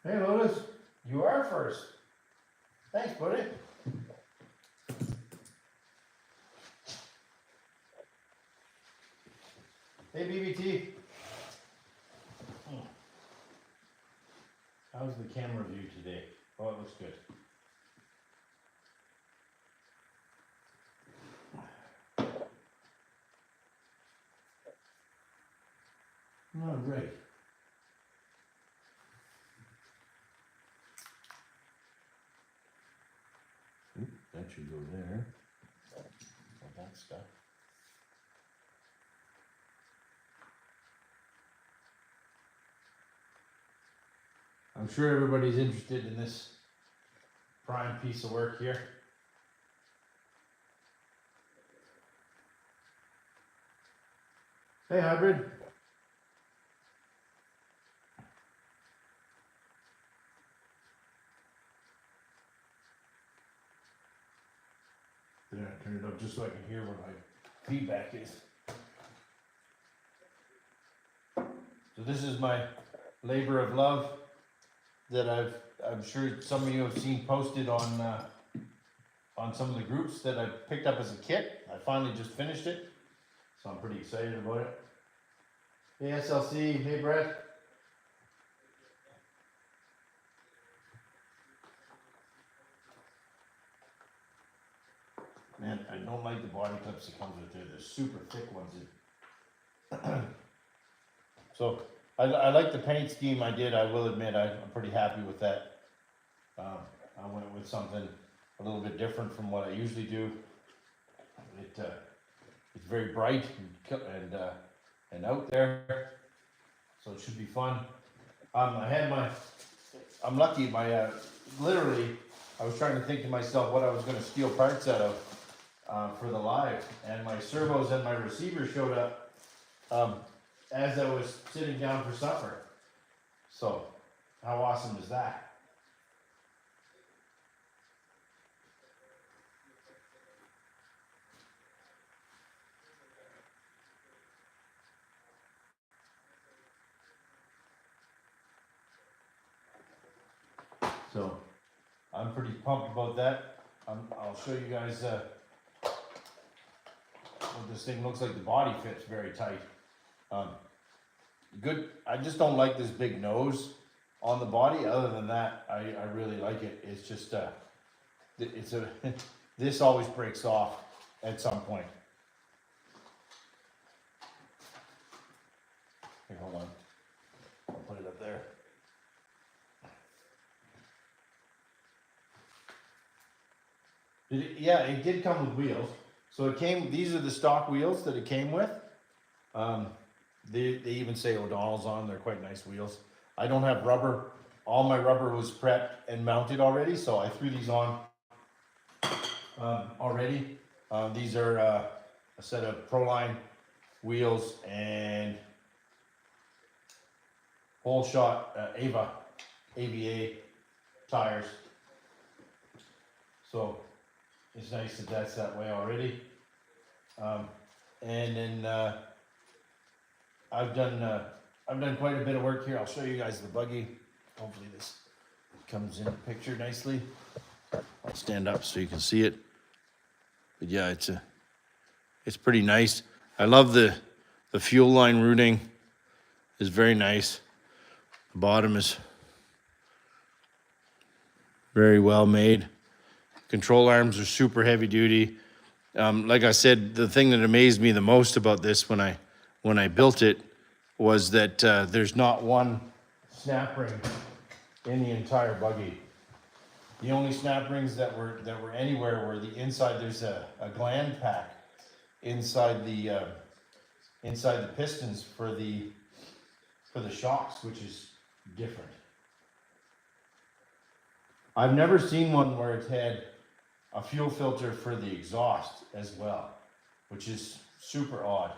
Hey Lotus, you are first. Thanks, buddy. Hey BBT. How's the camera view today? Oh, it looks good. Oh, great. That should go there. All that stuff. I'm sure everybody's interested in this prime piece of work here. Hey Hybrid. Did I turn it up just so I can hear what my feedback is? So this is my labor of love that I'm sure some of you have seen posted on some of the groups that I picked up as a kit. I finally just finished it, so I'm pretty excited about it. Hey SLC, hey Brett. Man, I don't like the body clips that comes with it. They're super thick ones. So I like the paint scheme I did. I will admit I'm pretty happy with that. I went with something a little bit different from what I usually do. It's very bright and out there, so it should be fun. I'm lucky. Literally, I was trying to think to myself what I was going to steal parts out of for the live, and my servos and my receiver showed up as I was sitting down for supper. So, how awesome is that? So, I'm pretty pumped about that. I'll show you guys what this thing looks like. The body fits very tight. Good. I just don't like this big nose on the body. Other than that, I really like it. It's just it's a this always breaks off at some point. Here, hold on. I'll put it up there. Yeah, it did come with wheels. So it came. These are the stock wheels that it came with. They even say O'Donnell's on. They're quite nice wheels. I don't have rubber. All my rubber was prepped and mounted already, so I threw these on already. These are a set of Proline wheels and whole shot AVA tires. So it's nice that that's that way already. And then I've done quite a bit of work here. I'll show you guys the buggy. Hopefully this comes in the picture nicely. I'll stand up so you can see it. But yeah, it's pretty nice. I love the fuel line routing is very nice. The bottom is very well made. Control arms are super heavy duty. Like I said, the thing that amazed me the most about this when I built it was that there's not one snap ring in the entire buggy. The only snap rings that were anywhere were the inside. There's a gland pack inside the pistons for the shocks, which is different. I've never seen one where it's had a fuel filter for the exhaust as well, which is super odd.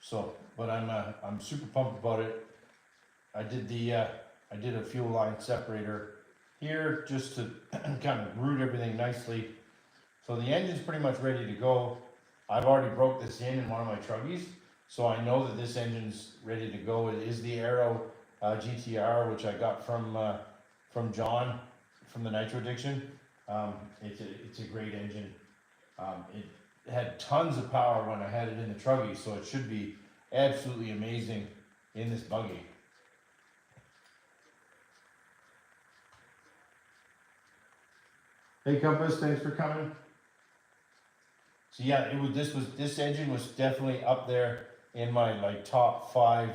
So, but I'm super pumped about it. I did a fuel line separator here just to kind of route everything nicely. So the engine's pretty much ready to go. I've already broke this in one of my truggies, so I know that this engine's ready to go. It is the Aero GTR, which I got from John from the Nitro Addiction. It's a great engine. It had tons of power when I had it in the Truggy, so it should be absolutely amazing in this buggy. Hey Compass, thanks for coming. So yeah, this engine was definitely up there in my like top 5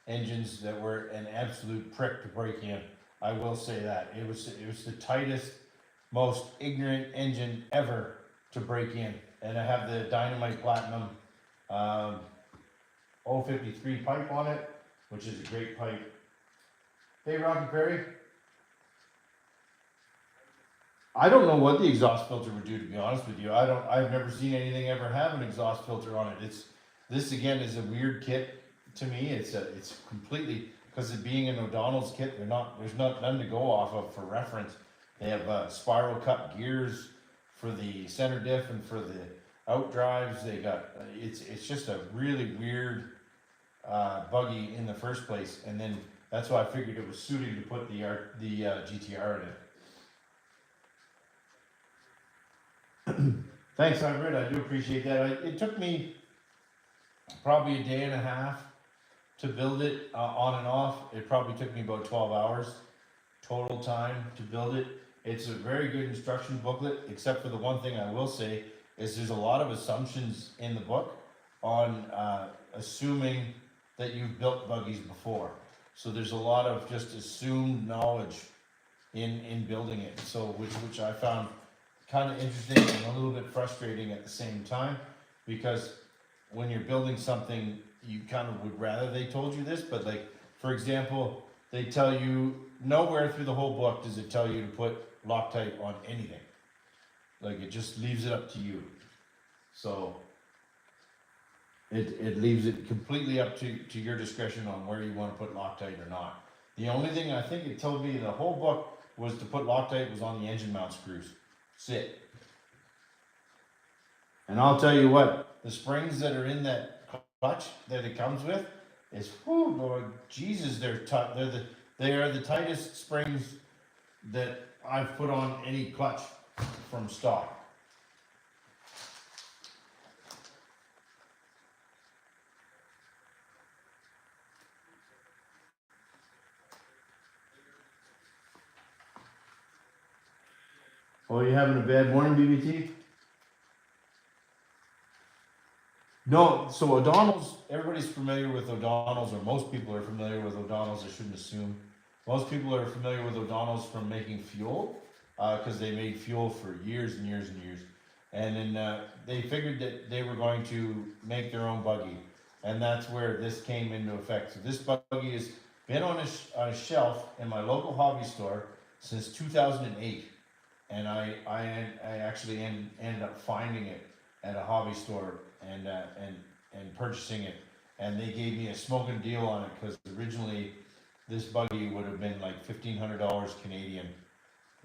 engines that were an absolute prick to break in. I will say that. It was the tightest, most ignorant engine ever to break in. And I have the Dynamite Platinum 053 pipe on it, which is a great pipe. Hey Rocky Perry. I don't know what the exhaust filter would do, to be honest with you. I've never seen anything ever have an exhaust filter on it. This again is a weird kit to me. It's completely, because it being an O'Donnell's kit, there's none to go off of for reference. They have spiral cut gears for the center diff and for the out drives. They got it's just a really weird buggy in the first place, and then that's why I figured it was suiting to put the GTR in it. Thanks, Hybrid. I do appreciate that. It took me probably a day and a half to build it on and off. It probably took me about 12 hours total time to build it. It's a very good instruction booklet, except for the one thing I will say is there's a lot of assumptions in the book on assuming that you've built buggies before. So there's a lot of just assumed knowledge in building it. So which I found kind of interesting and a little bit frustrating at the same time, because when you're building something, you kind of would rather they told you this, but like, for example, they tell you nowhere through the whole book does it tell you to put Loctite on anything. Like, it just leaves it up to you. So it leaves it completely up to your discretion on where you want to put Loctite or not. The only thing I think it told me in the whole book was to put Loctite was on the engine mount screws. Sit. And I'll tell you what, the springs that are in that clutch that it comes with is, whoo, Lord Jesus, they are the tightest springs that I've put on any clutch from stock. Oh, you having a bad morning, BBT? No, so O'Donnell's, everybody's familiar with O'Donnell's, or most people are familiar with O'Donnell's, I shouldn't assume. Most people are familiar with O'Donnell's from making fuel, because they made fuel for years and years and years. And then they figured that they were going to make their own buggy, and that's where this came into effect. So this buggy has been on a shelf in my local hobby store since 2008. And I actually ended up finding it at a hobby store and purchasing it, and they gave me a smoking deal on it, because originally this buggy would have been like $1,500 Canadian,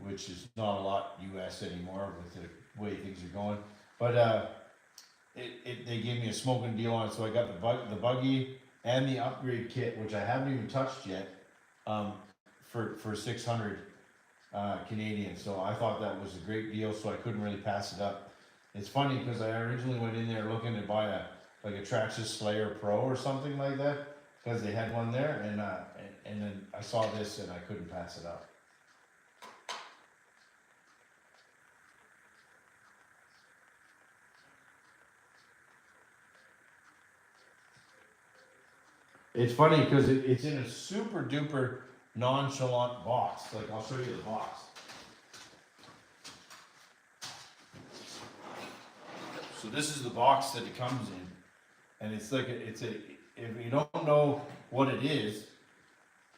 which is not a lot US anymore with the way things are going. But they gave me a smoking deal on it, so I got the buggy and the upgrade kit, which I haven't even touched yet, for 600 Canadian. So I thought that was a great deal, so I couldn't really pass it up. It's funny because I originally went in there looking to buy a Traxxas Slayer Pro or something like that, because they had one there, and then I saw this and I couldn't pass it up. It's funny because it's in a super duper nonchalant box. Like, I'll show you the box. So this is the box that it comes in, and it's like if you don't know what it is,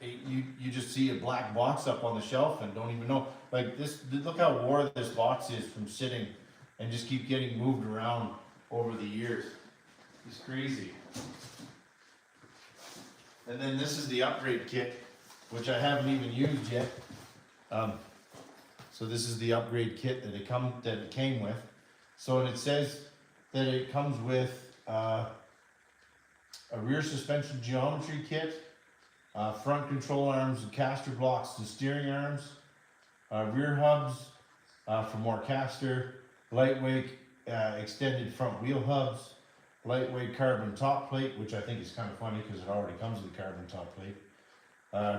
you just see a black box up on the shelf and don't even know. Like this, look how worn this box is from sitting and just keep getting moved around over the years. It's crazy. And then this is the upgrade kit, which I haven't even used yet. So this is the upgrade kit that it came with. So, and it says that it comes with a rear suspension geometry kit, front control arms and caster blocks and steering arms, rear hubs for more caster, lightweight extended front wheel hubs, lightweight carbon top plate, which I think is kind of funny because it already comes with a carbon top plate,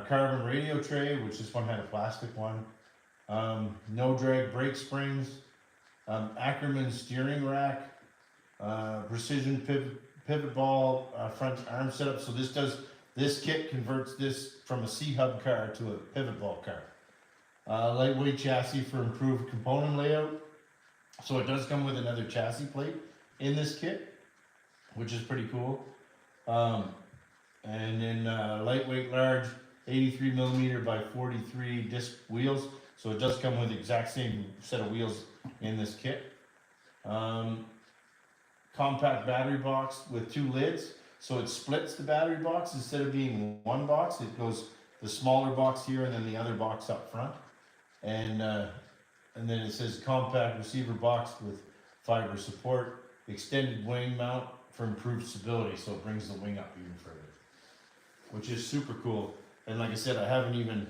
carbon radio tray, which this one had a plastic one, no drag brake springs, Ackerman steering rack, precision pivot ball front arm setup. So this kit converts this from a C-hub car to a pivot ball car. Lightweight chassis for improved component layout. So it does come with another chassis plate in this kit, which is pretty cool. And then lightweight large 83 millimeter by 43 disc wheels. So it does come with the exact same set of wheels in this kit. Compact battery box with 2 lids. So it splits the battery box. Instead of being one box, it goes the smaller box here and then the other box up front. And then it says compact receiver box with fiber support, extended wing mount for improved stability. So it brings the wing up even further, which is super cool. And like I said, I haven't even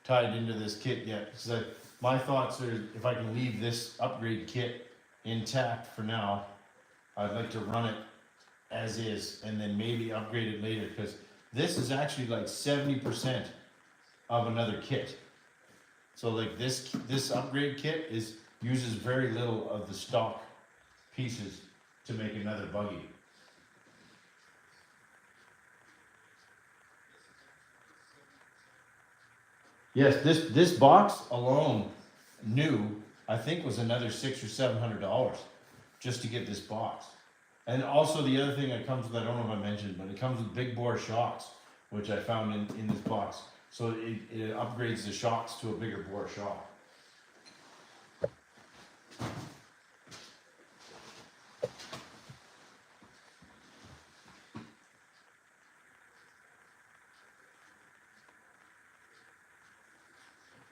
tied into this kit yet, because my thoughts are, if I can leave this upgrade kit intact for now, I'd like to run it as is and then maybe upgrade it later, because this is actually like 70% of another kit. So like this upgrade kit uses very little of the stock pieces to make another buggy. Yes, this box alone, new, I think was another $600 or $700 just to get this box. And also the other thing that comes with, I don't know if I mentioned, but it comes with big bore shocks, which I found in this box. So it upgrades the shocks to a bigger bore shock.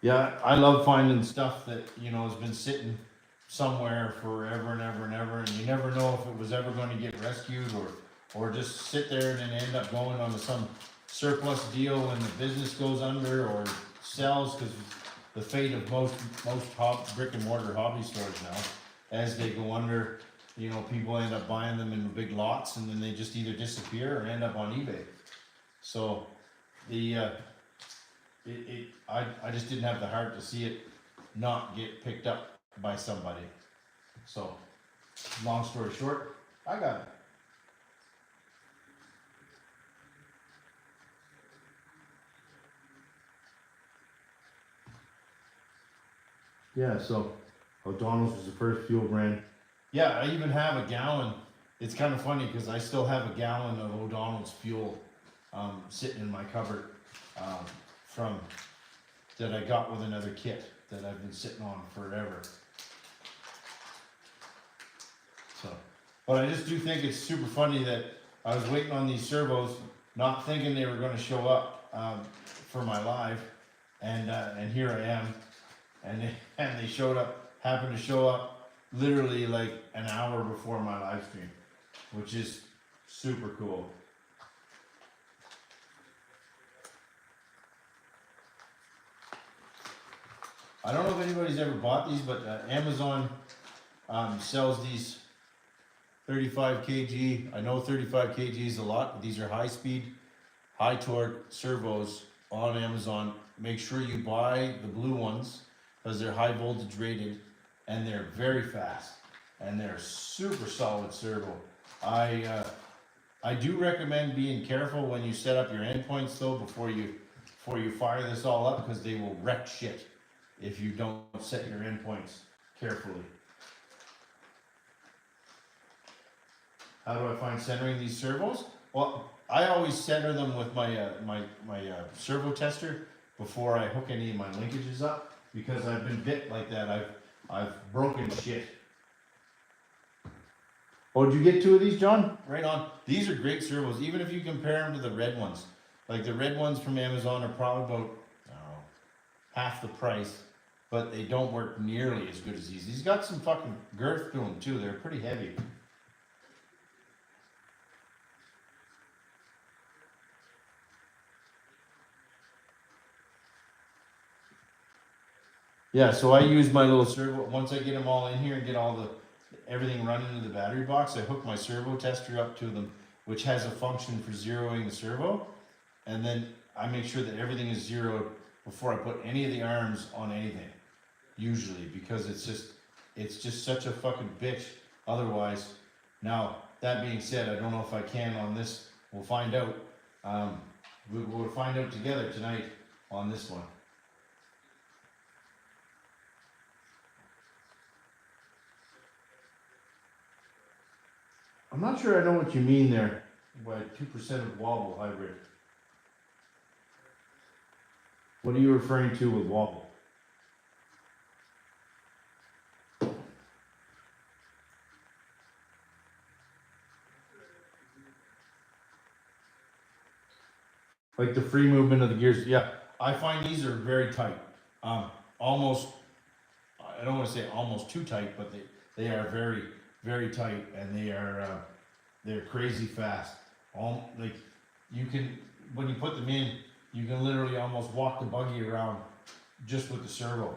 Yeah, I love finding stuff that, has been sitting somewhere forever and ever and ever, and you never know if it was ever going to get rescued or just sit there and then end up going onto some surplus deal when the business goes under or sells, because the fate of most brick and mortar hobby stores now, as they go under, people end up buying them in big lots and then they just either disappear or end up on eBay. So I just didn't have the heart to see it not get picked up by somebody. So, long story short, I got it. Yeah, so O'Donnell's was the first fuel brand. Yeah, I even have a gallon. It's kind of funny because I still have a gallon of O'Donnell's fuel sitting in my cupboard from that I got with another kit that I've been sitting on forever. So, but I just do think it's super funny that I was waiting on these servos, not thinking they were going to show up for my live, and here I am, and they showed up, happened to show up literally like an hour before my live stream, which is super cool. I don't know if anybody's ever bought these, but Amazon sells these 35 kg. I know 35 kg is a lot, but these are high speed, high torque servos on Amazon. Make sure you buy the blue ones because they're high voltage rated and they're very fast and they're super solid servo. I do recommend being careful when you set up your endpoints though before you fire this all up, because they will wreck shit if you don't set your endpoints carefully. How do I find centering these servos? Well, I always center them with my servo tester before I hook any of my linkages up, because I've been bit like that. I've broken shit. Oh, did you get 2 of these, John? Right on. These are great servos, even if you compare them to the red ones. Like the red ones from Amazon are probably about, I don't know, half the price, but they don't work nearly as good as these. These got some fucking girth to them too. They're pretty heavy. Yeah, so I use my little servo, once I get them all in here and get everything running into the battery box, I hook my servo tester up to them, which has a function for zeroing the servo. And then I make sure that everything is zeroed before I put any of the arms on anything, usually, because it's just such a fucking bitch otherwise. Now, that being said, I don't know if I can on this, we'll find out. We'll find out together tonight on this one. I'm not sure I know what you mean there by 2% of wobble hybrid. What are you referring to with wobble? Like the free movement of the gears. Yeah, I find these are very tight. Almost, I don't want to say almost too tight, but they are very, very tight, and they're crazy fast. Like you can, when you put them in, you can literally almost walk the buggy around just with the servo.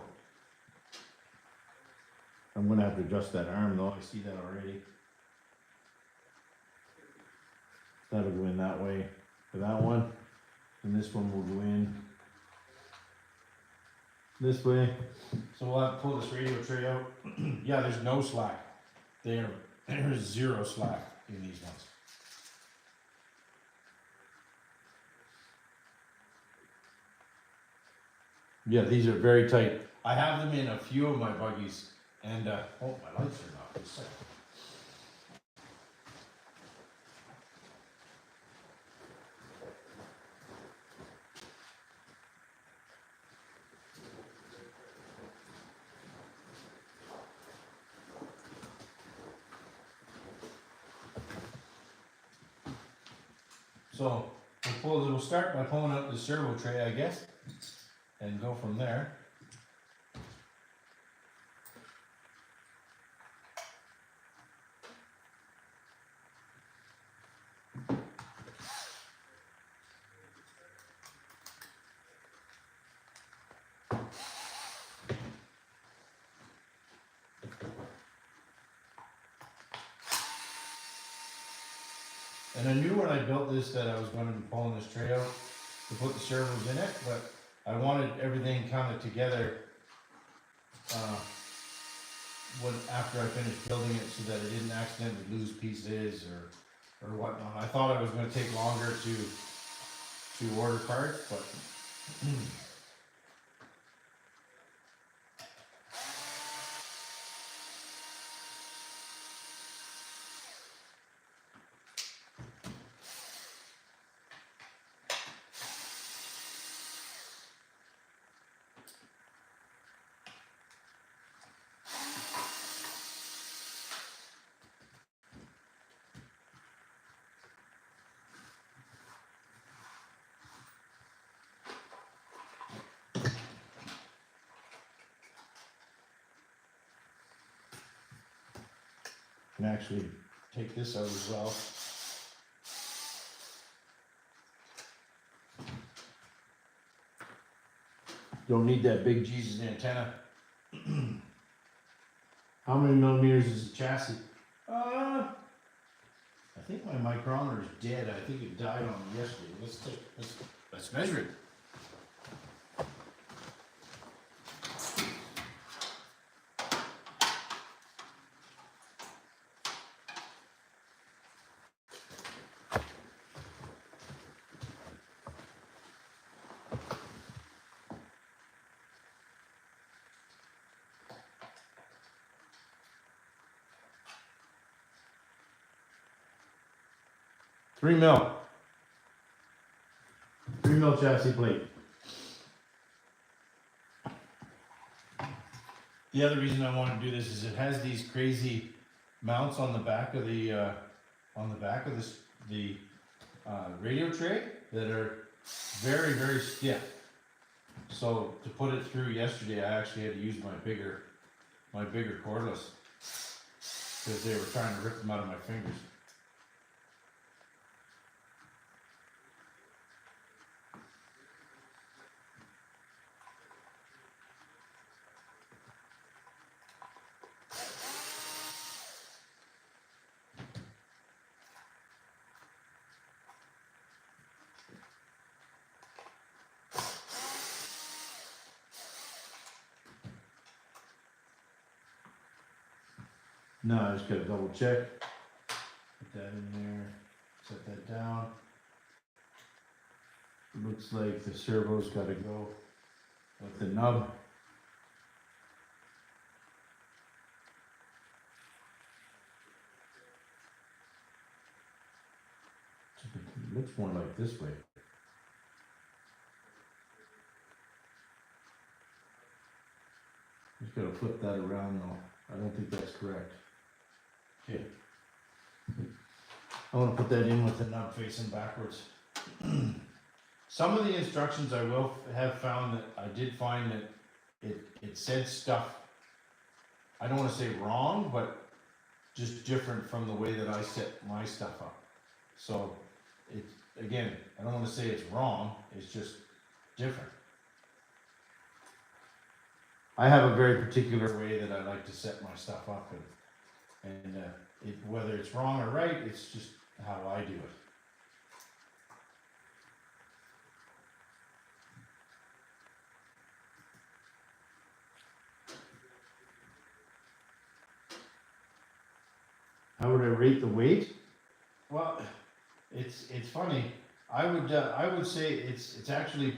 I'm gonna have to adjust that arm though, I see that already. That'll go in that way for that one, and this one will go in this way. So we'll have to pull this radio tray out. Yeah, there's no slack. There's zero slack in these ones. Yeah, these are very tight. I have them in a few of my buggies, and oh, my lights are not. Just a second. So we'll start by pulling out the servo tray, I guess, and go from there. And I knew when I built this that I was going to be pulling this tray out to put the servos in it, but I wanted everything kind of together after I finished building it, so that I didn't accidentally lose pieces or whatnot. I thought it was going to take longer to order parts, but I can actually take this out as well. Don't need that big Jesus antenna. How many millimeters is the chassis? I think my micrometer is dead. I think it died on me yesterday. Let's measure it. Three mil chassis plate. The other reason I want to do this is it has these crazy mounts on the back of the radio tray that are very, very stiff. So to put it through yesterday, I actually had to use my bigger cordless because they were trying to rip them out of my fingers. No, I just gotta double check. Put that in there, set that down. Looks like the servo's gotta go with the nub. It looks more like this way. Just gotta flip that around though. I don't think that's correct. Okay. I wanna put that in with the nub facing backwards. Some of the instructions I will have found that I did find that it said stuff, I don't wanna say wrong, but just different from the way that I set my stuff up. So it's, again, I don't wanna say it's wrong, it's just different. I have a very particular way that I like to set my stuff up, and whether it's wrong or right, it's just how I do it. How would I rate the weight? Well, it's funny. I would say it's actually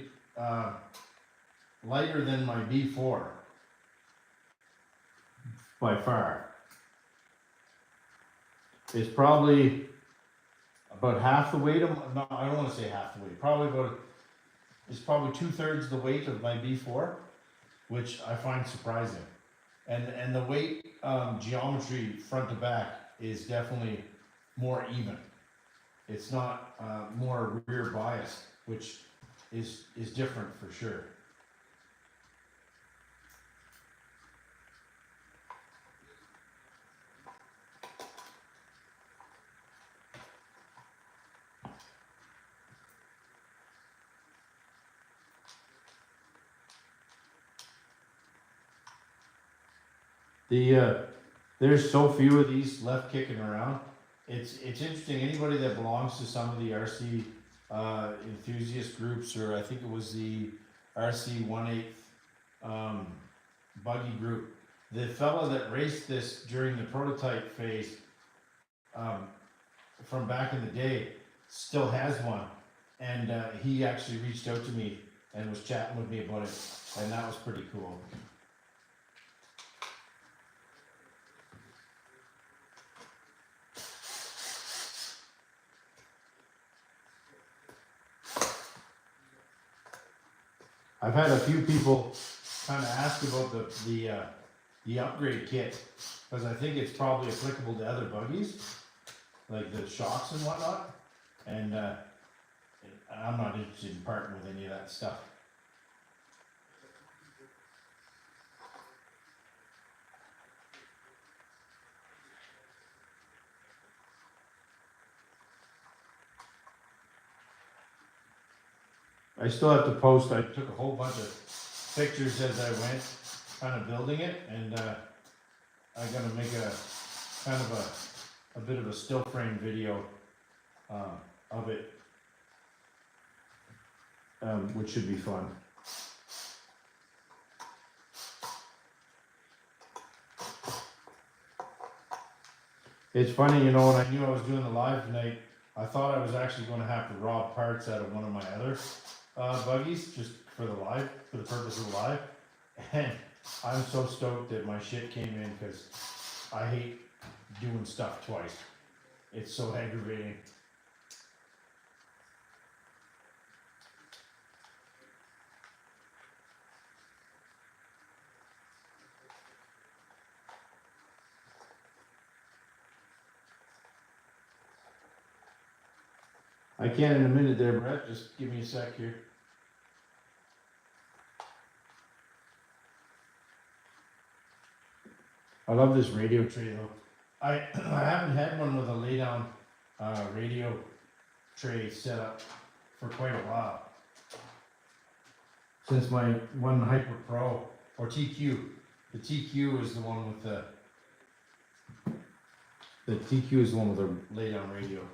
lighter than my B4 by far. It's probably about half the weight of, no, I don't want to say half the weight. It's probably 2/3 the weight of my B4, which I find surprising. And the weight geometry front to back is definitely more even. It's not more rear biased, which is different for sure. There's so few of these left kicking around. It's interesting. Anybody that belongs to some of the RC enthusiast groups, or I think it was the RC 1/8 buggy group, the fellow that raced this during the prototype phase from back in the day still has one, and he actually reached out to me and was chatting with me about it, and that was pretty cool. I've had a few people kind of ask about the upgrade kit, because I think it's probably applicable to other buggies, like the shocks and whatnot, and I'm not interested in parting with any of that stuff. I still have to post. I took a whole bunch of pictures as I went, kind of building it, and I gotta make a kind of a bit of a still frame video of it, which should be fun. It's funny, you know, when I knew I was doing the live tonight, I thought I was actually going to have to rob parts out of one of my other buggies just for the live, for the purpose of the live. And I'm so stoked that my shit came in, because I hate doing stuff twice. It's so aggravating. I can in a minute there, Brett. Just give me a sec here. I love this radio tray though. I haven't had one with a lay down radio tray set up for quite a while. Since my one Hyper Pro or TQ. The TQ is the one with the TQ is the one with the lay down radio.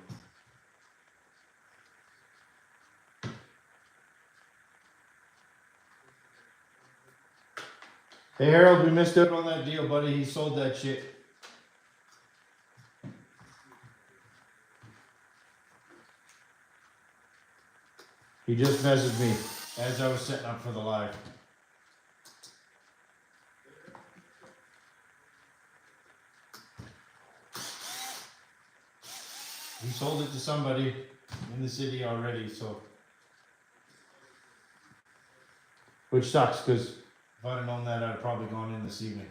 Hey Harold, we missed out on that deal, buddy. He sold that shit. He just messaged me as I was setting up for the live. He sold it to somebody in the city already, so. Which sucks, because if I'd have known that, I'd have probably gone in this evening.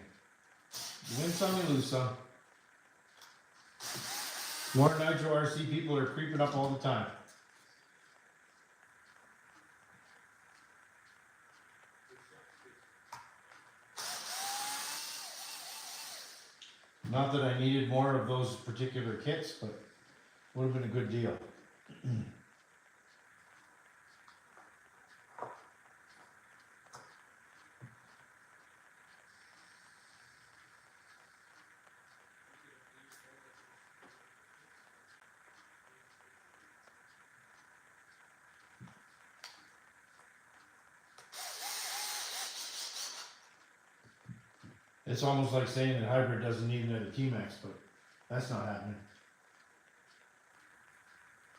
You win some, you lose some. More Nitro RC people are creeping up all the time. Not that I needed more of those particular kits, but would have been a good deal. It's almost like saying that hybrid doesn't need another T-Max, but that's not happening.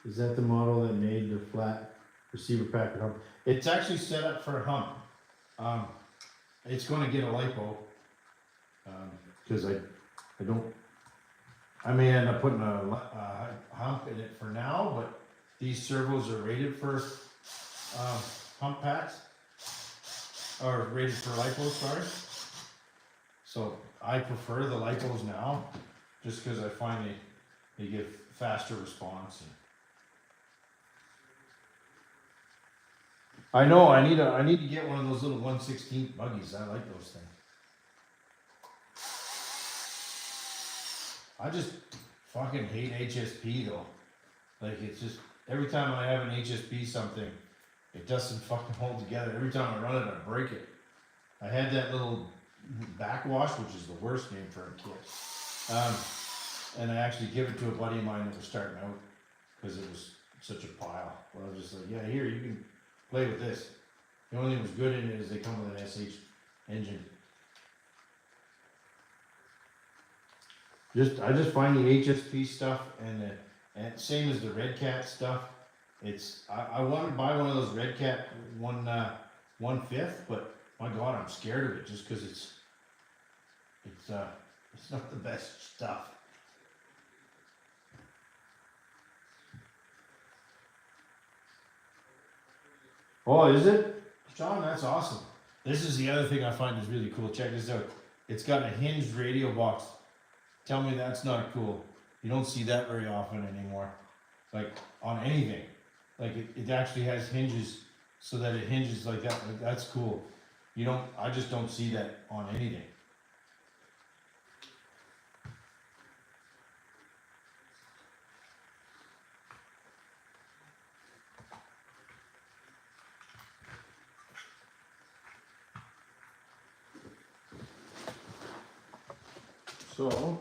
Is that the model that made the flat receiver packet hump? It's actually set up for a hump. It's going to get a lipo because I may end up putting a hump in it for now, but these servos are rated for hump packs, or rated for lipos, sorry. So I prefer the lipos now, just because I find they give faster response. I know I need to get one of those little 1/16 buggies. I like those things. I just fucking hate HSP though. Like it's just every time I have an HSP something, it doesn't fucking hold together. Every time I run it, I break it. I had that little backwash, which is the worst name for a kit. And I actually give it to a buddy of mine that was starting out because it was such a pile. Well, I was just like, yeah, here, you can play with this. The only thing that was good in it is they come with an SH engine. I just find the HSP stuff and same as the Red Cat stuff. I want to buy one of those Red Cat 1/5, but my God, I'm scared of it just because it's not the best stuff. Oh, is it? John, that's awesome. This is the other thing I find is really cool. Check this out. It's got a hinged radio box. Tell me that's not cool. You don't see that very often anymore. Like on anything. Like it actually has hinges so that it hinges like that. Like, that's cool. I just don't see that on anything. So,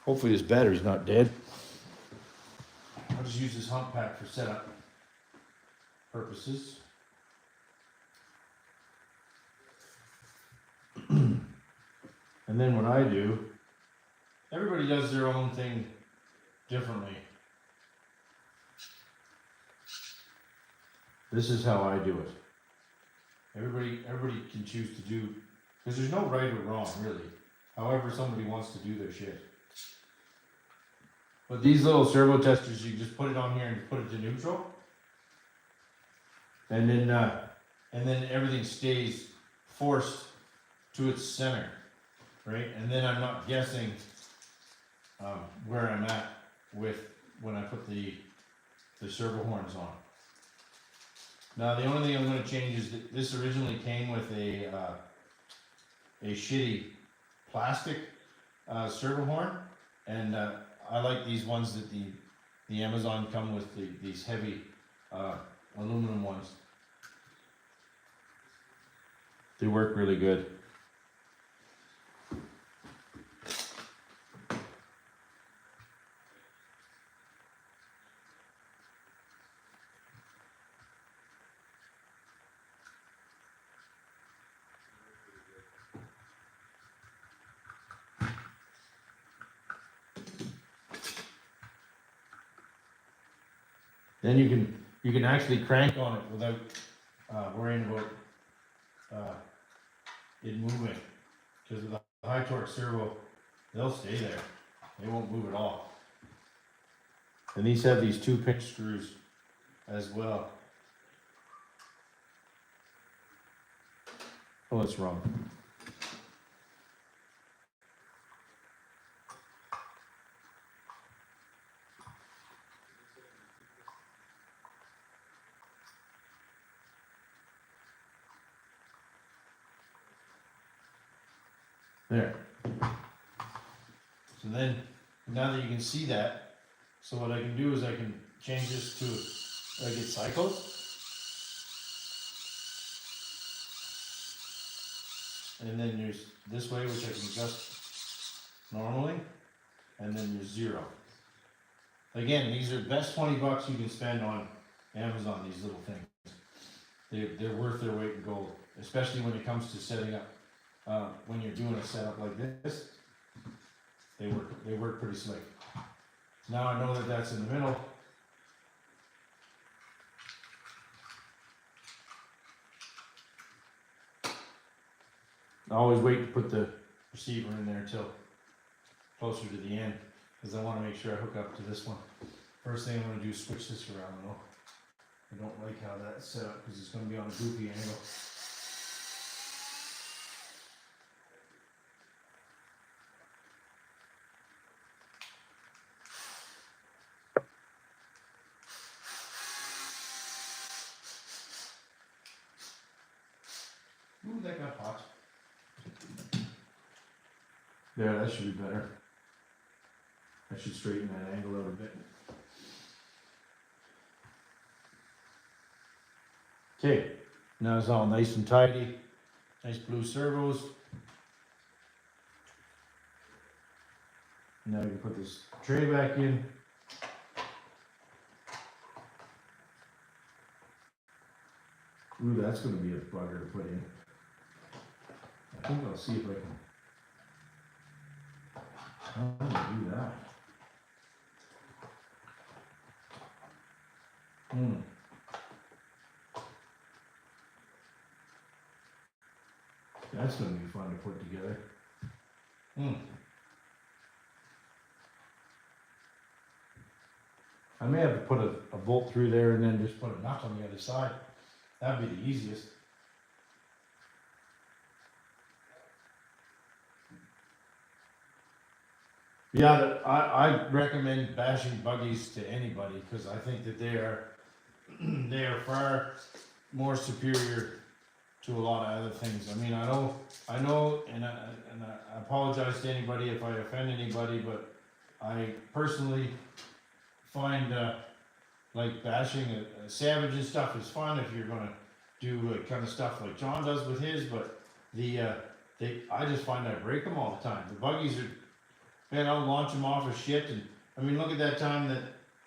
hopefully this battery's not dead. I'll just use this hump pack for setup purposes. And then what I do, everybody does their own thing differently. This is how I do it. Everybody can choose to do, because there's no right or wrong, really. However somebody wants to do their shit. But these little servo testers, you just put it on here and put it to neutral. And then everything stays forced to its center, right? And then I'm not guessing where I'm at with when I put the servo horns on. Now the only thing I'm going to change is that this originally came with a shitty plastic servo horn, and I like these ones that the Amazon come with these heavy aluminum ones. They work really good. Then you can actually crank on it without worrying about it moving. Because with a high torque servo, they'll stay there. They won't move at all. And these have these 2 pinch screws as well. Oh, that's wrong. There. So then, now that you can see that, so what I can do is I can change this to, like, it cycles. And then there's this way, which I can adjust normally. And then there's 0. Again, these are the best 20 bucks you can spend on Amazon, these little things. They're worth their weight in gold, especially when it comes to setting up. When you're doing a setup like this, they work pretty slick. Now I know that that's in the middle. I always wait to put the receiver in there until closer to the end, because I want to make sure I hook up to this one. First thing I'm going to do is switch this around though. I don't like how that's set up because it's going to be on a goofy angle. Ooh, that got hot. There, that should be better. I should straighten that angle out a bit. Okay, now it's all nice and tidy. Nice blue servos. Now we can put this tray back in. Ooh, that's going to be a bugger to put in. I think I'll see if I can. How do I do that? That's going to be fun to put together. I may have to put a bolt through there and then just put a nut on the other side. That'd be the easiest. Yeah, I recommend bashing buggies to anybody because I think that they are far more superior to a lot of other things. I mean, I know, and I apologize to anybody if I offend anybody, but I personally find like bashing a Savage and stuff is fun if you're gonna do kind of stuff like John does with his, but I just find I break them all the time. The buggies are, man, I'll launch them off of shit, and I mean, look at that time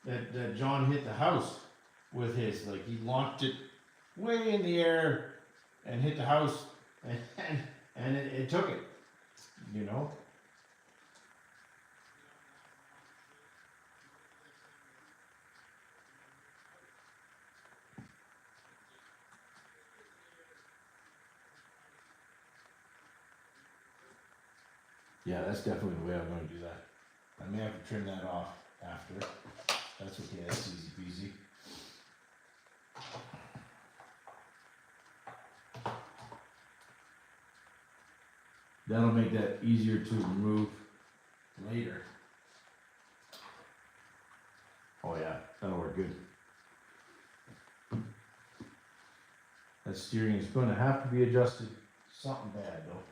that John hit the house with his, like he launched it way in the air and hit the house, and it took it, you know. Yeah, that's definitely the way I'm going to do that. I may have to trim that off after. That's okay, that's easy peasy. That'll make that easier to remove later. Oh yeah, that'll work good. That steering is going to have to be adjusted. Something bad though.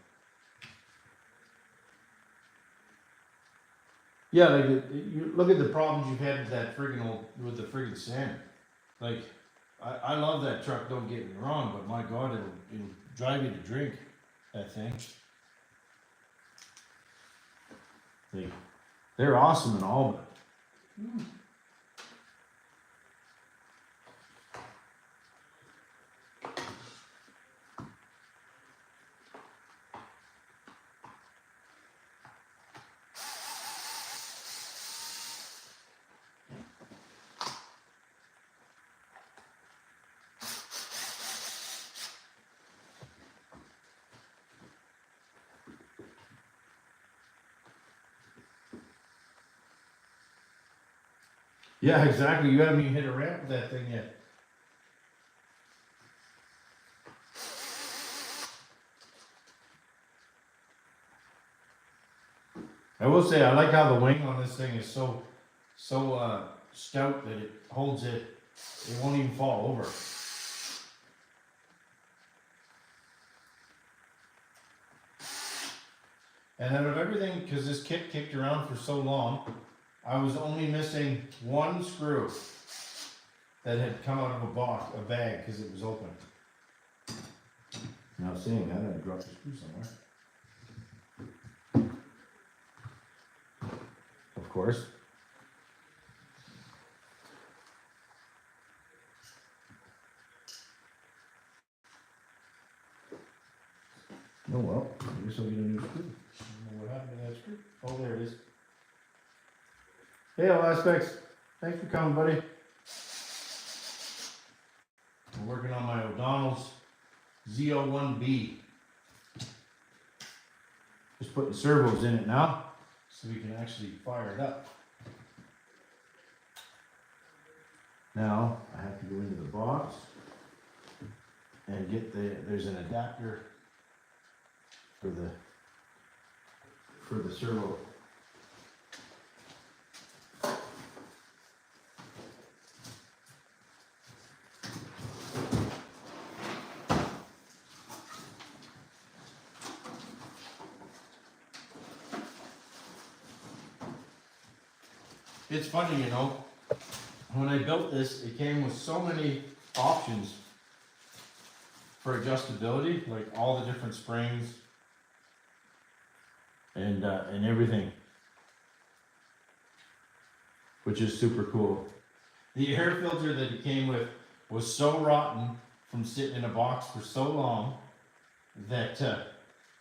Yeah, like you look at the problems you've had with that with the friggin' sand. Like, I love that truck. Don't get me wrong, but my God, it'll drive you to drink. That thing. They're awesome and all, but. Yeah, exactly. You haven't even hit a ramp with that thing yet. I will say I like how the wing on this thing is so stout that it holds it. It won't even fall over. And out of everything, because this kit kicked around for so long, I was only missing one screw that had come out of a bag, because it was open. Now seeing that, I dropped the screw somewhere. Of course. Oh well, I guess I'll get a new screw. I don't know what happened to that screw. Oh, there it is. Hey, Aspects. Thanks for coming, buddy. I'm working on my O'Donnell's Z01B. Just putting servos in it now, so we can actually fire it up. Now, I have to go into the box and get there's an adapter for the servo. It's funny, you know, when I built this, it came with so many options for adjustability, like all the different springs and everything, which is super cool. The air filter that it came with was so rotten from sitting in a box for so long that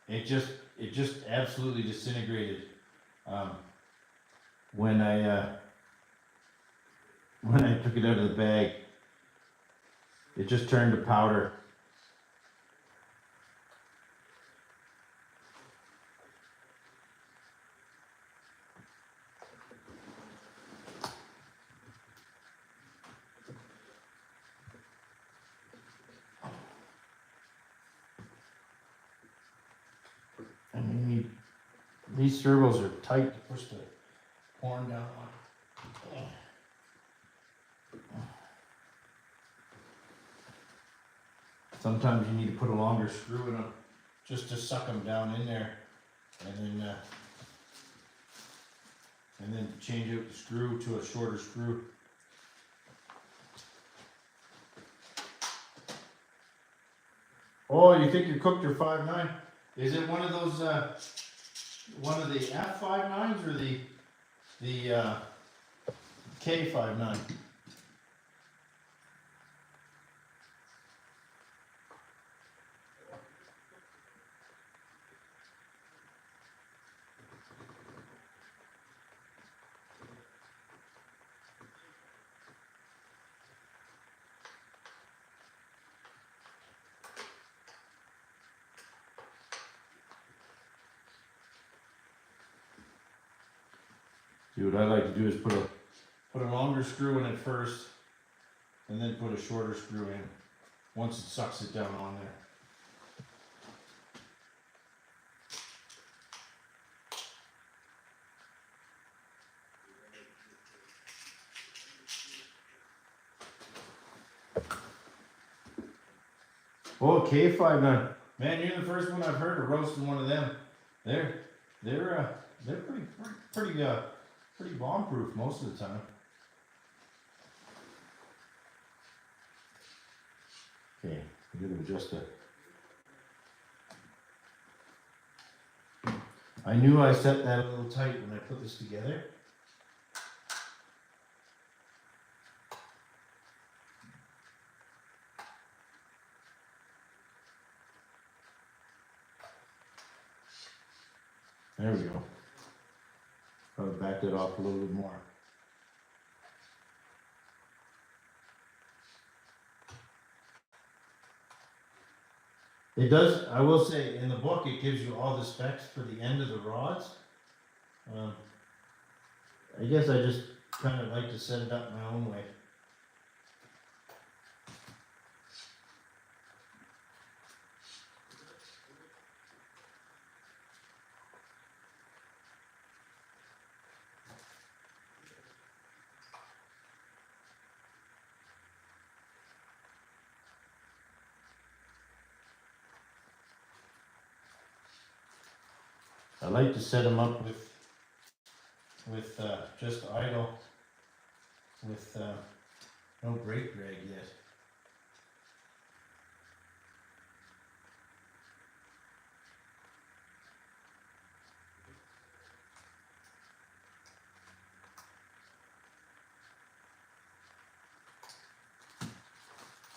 it just absolutely disintegrated when I took it out of the bag. It just turned to powder. I mean, these servos are tight to push the horn down on. Sometimes you need to put a longer screw in them just to suck them down in there, and then change out the screw to a shorter screw. Oh, you think you cooked your 5.9? Is it one of those one of the F5.9s or the K5.9? See, what I like to do is put a longer screw in it first, and then put a shorter screw in once it sucks it down on there. Oh, K5.9. Man, you're the first one I've heard of roasting one of them. They're pretty bomb proof most of the time. Okay, I'm gonna adjust it. I knew I set that a little tight when I put this together. There we go. Probably back that off a little bit more. It does, I will say, in the book, it gives you all the specs for the end of the rods. I guess I just kind of like to set it up my own way. I like to set them up with just idle, with no brake drag yet.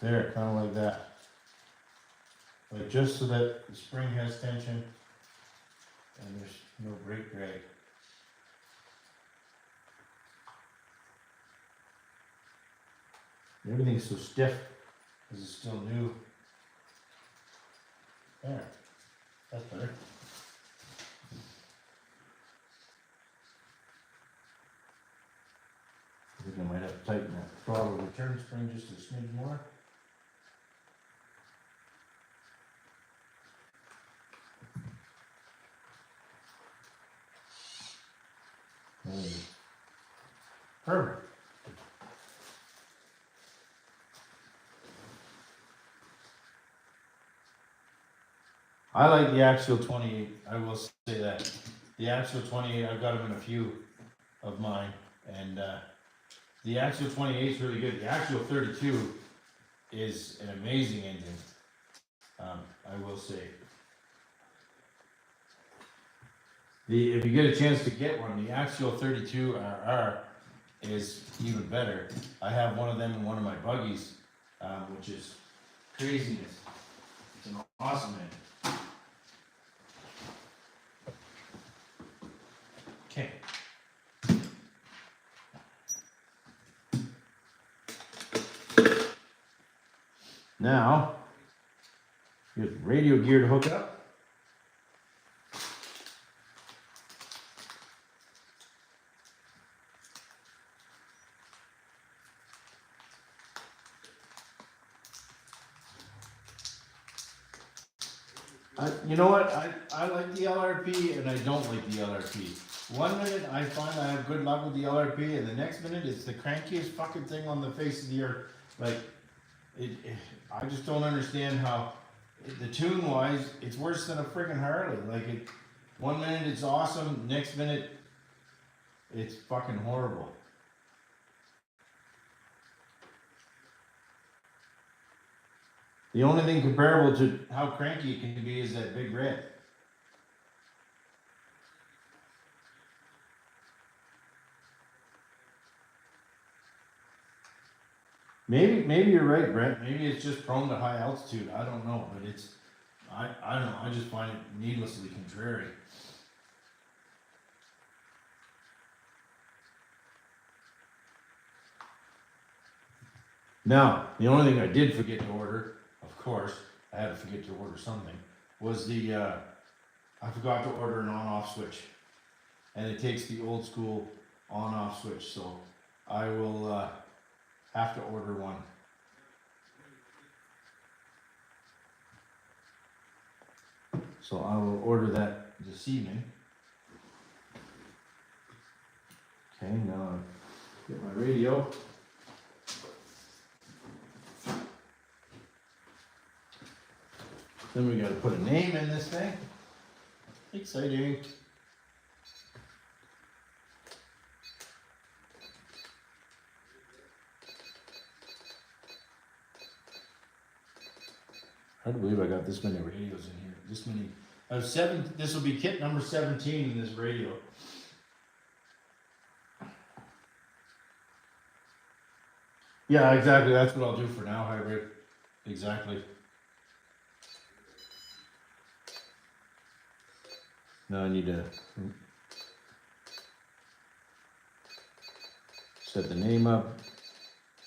There, kind of like that. Like just so that the spring has tension and there's no brake drag. Everything's so stiff because it's still new. There, that's better. I think I might have to tighten that throttle return spring just a smidge more. Perfect. I like the Axial 28, I will say that. The Axial 28, I've got them in a few of mine, and the Axial 28 is really good. The Axial 32 is an amazing engine, I will say. If you get a chance to get one, the Axial 32 RR is even better. I have one of them in one of my buggies, which is craziness. It's an awesome engine. Okay. Now, here's the radio gear to hook up. You know what? I like the LRP and I don't like the LRP. One minute I find I have good luck with the LRP, and the next minute it's the crankiest fucking thing on the face of the earth. Like, I just don't understand how, the tune wise, it's worse than a friggin' Harley. Like, one minute it's awesome, next minute it's fucking horrible. The only thing comparable to how cranky it can be is that Big Red. Maybe you're right, Brent. Maybe it's just prone to high altitude. I don't know, but I don't know. I just find it needlessly contrary. Now, the only thing I did forget to order, of course, I had to forget to order something, was I forgot to order an on-off switch. And it takes the old school on-off switch, so I will have to order one. So I will order that this evening. Okay, now I get my radio. Then we gotta put a name in this thing. Exciting. Hard to believe I got this many radios in here. This many. I have 7. This will be kit number 17 in this radio. Yeah, exactly. That's what I'll do for now, hybrid. Exactly. Now I need to set the name up.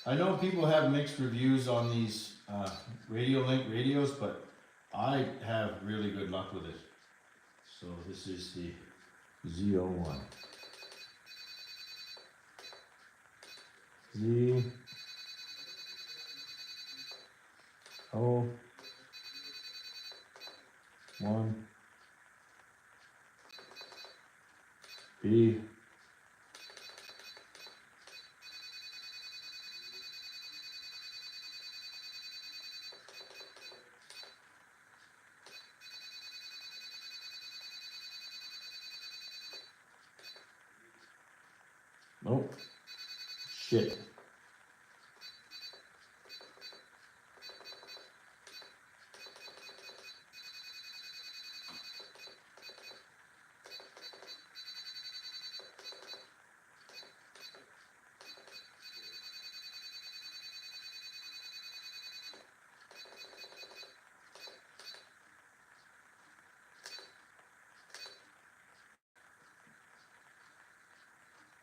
I know people have mixed reviews on these Radio Link radios, but I have really good luck with it. So this is the Z01. Z O 1 B Nope. Shit.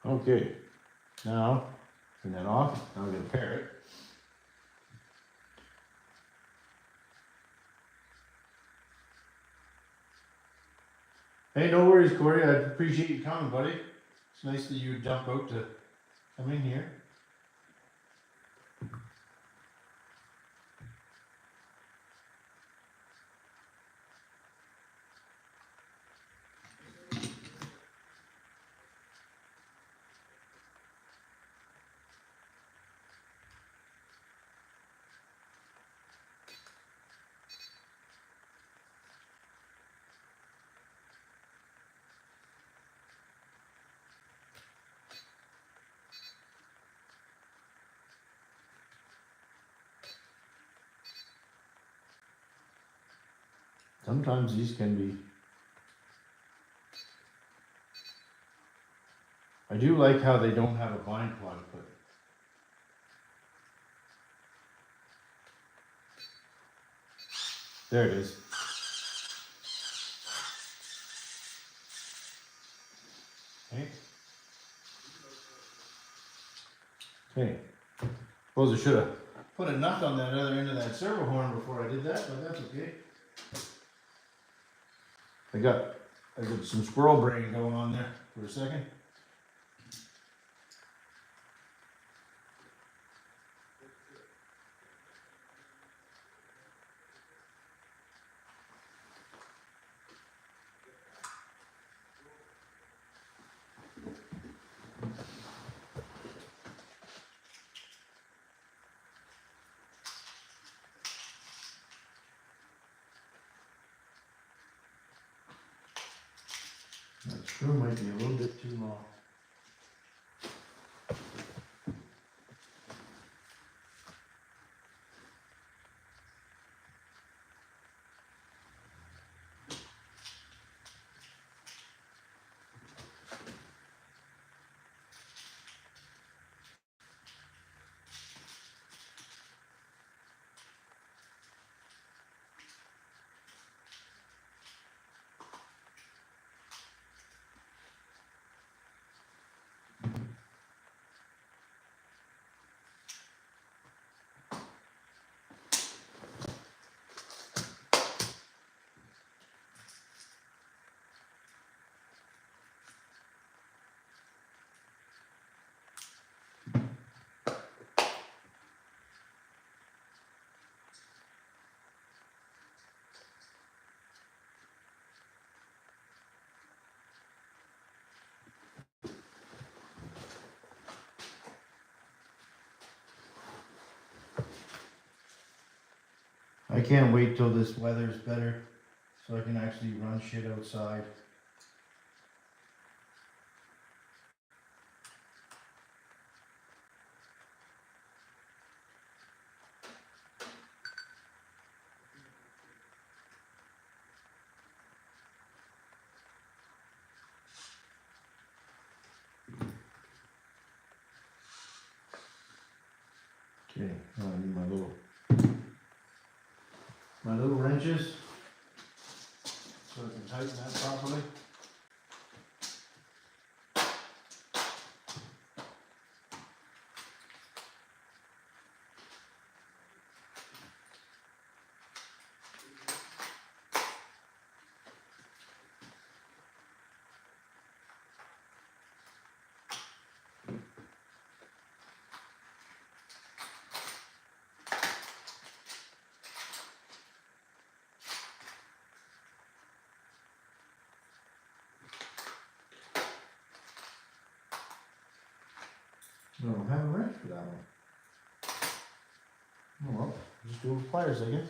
Okay, now turn that off. Now we're gonna pair it. Hey, no worries, Corey. I appreciate you coming, buddy. It's nice that you jump out to come in here. Sometimes these can be. I do like how they don't have a bind plug, but there it is. Okay. Okay. Suppose I should have put a nut on that other end of that servo horn before I did that, but that's okay. I got some squirrel brain going on there for a second. That screw might be a little bit too long. I can't wait till this weather's better so I can actually run shit outside. Okay, now I need my little wrenches so I can tighten that properly. No, I don't have a wrench for that one. Oh well, just do it with pliers, I guess.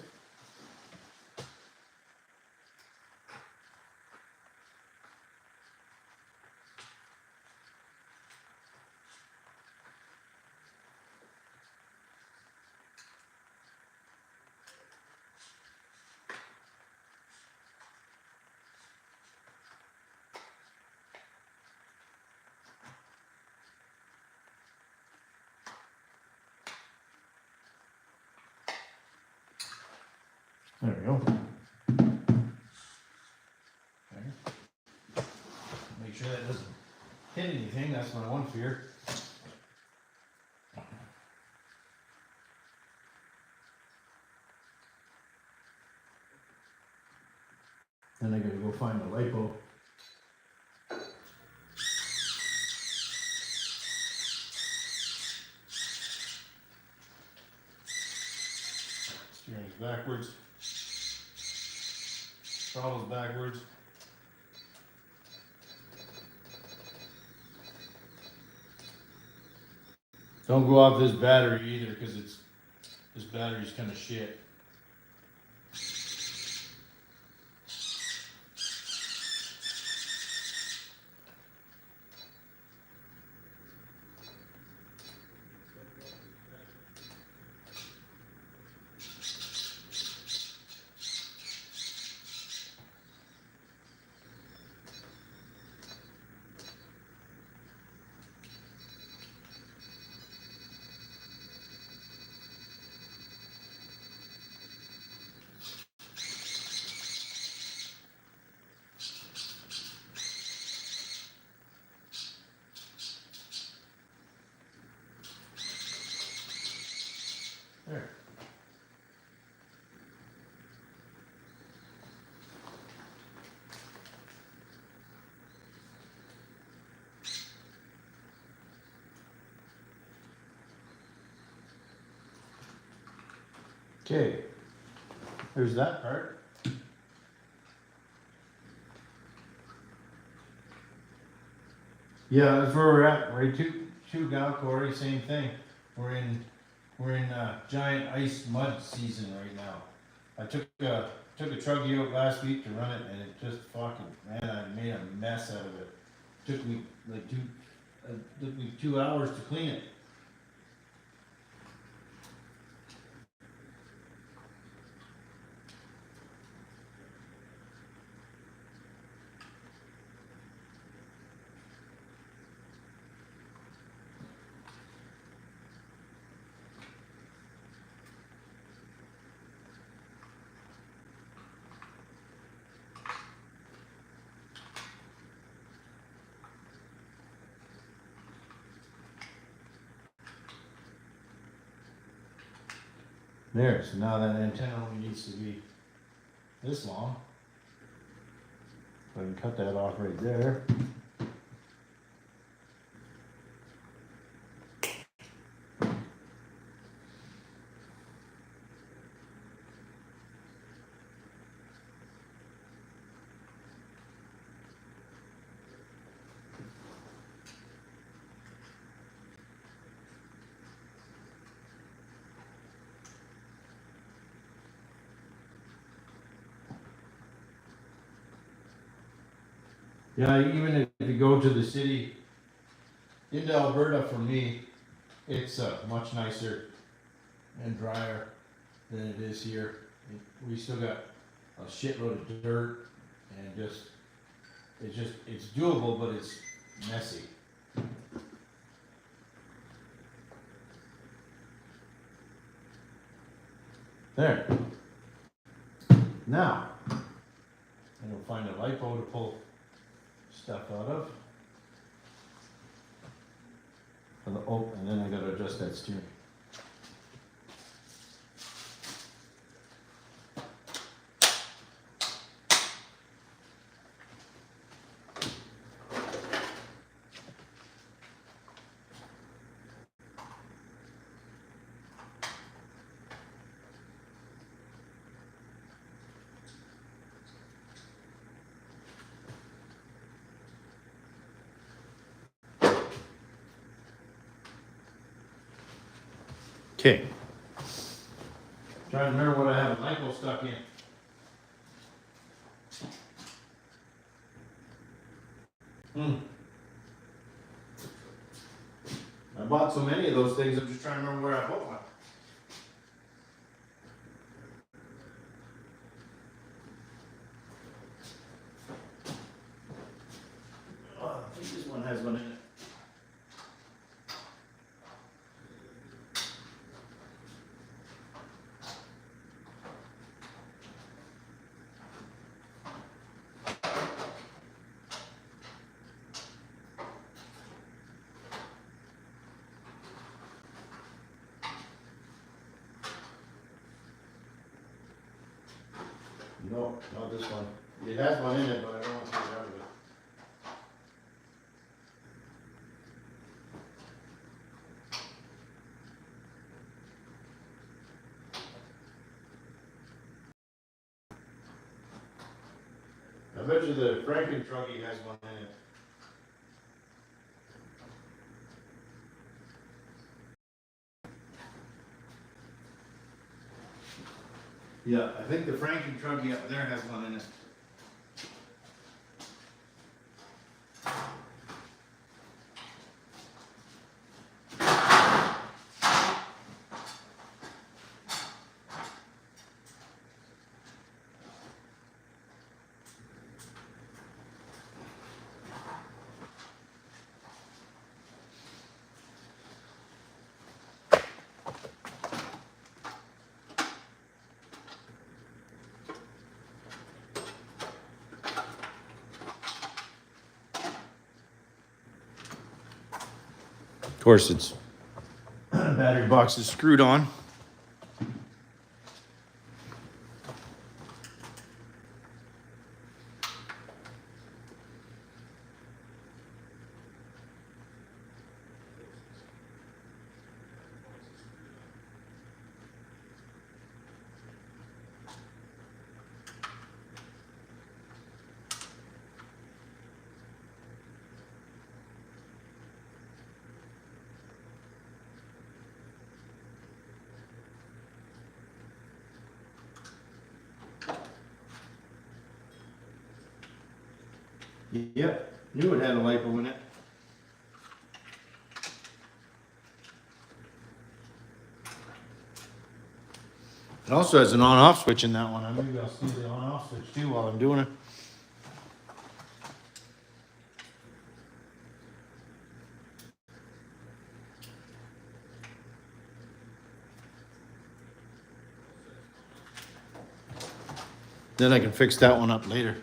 There we go. Okay. Make sure that doesn't hit anything, that's my one fear. Then I gotta go find the lipo. Steering's backwards. Throttle's backwards. Don't go off this battery either, because this battery's kind of shit. There. Okay, there's that part. Yeah, that's where we're at, right? Two Galcory, same thing. We're in giant ice mud season right now. I took a truggy out last week to run it, and it just fucking, man, I made a mess out of it. Took me like 2 hours to clean it. There, so now that antenna only needs to be this long. So I can cut that off right there. Yeah, even if you go to the city, into Alberta for me, it's much nicer and drier than it is here. We still got a shitload of dirt and it's doable, but it's messy. There. Now, I'm gonna find a lipo to pull stuff out of. Oh, and then I gotta adjust that steering. Okay. Trying to remember what I have a lipo stuck in. I bought so many of those things, I'm just trying to remember where I put one. Oh, I think this one has one in it. No, not this one. It has one in it, but I don't want to get out of it. I bet you the Franken Truggy has one in it. Yeah, I think the Franken Truggy up there has one in it. Of course, it's battery box is screwed on. Yep, knew it had a lipo in it. It also has an on-off switch in that one. Maybe I'll see the on-off switch too while I'm doing it. Then I can fix that one up later.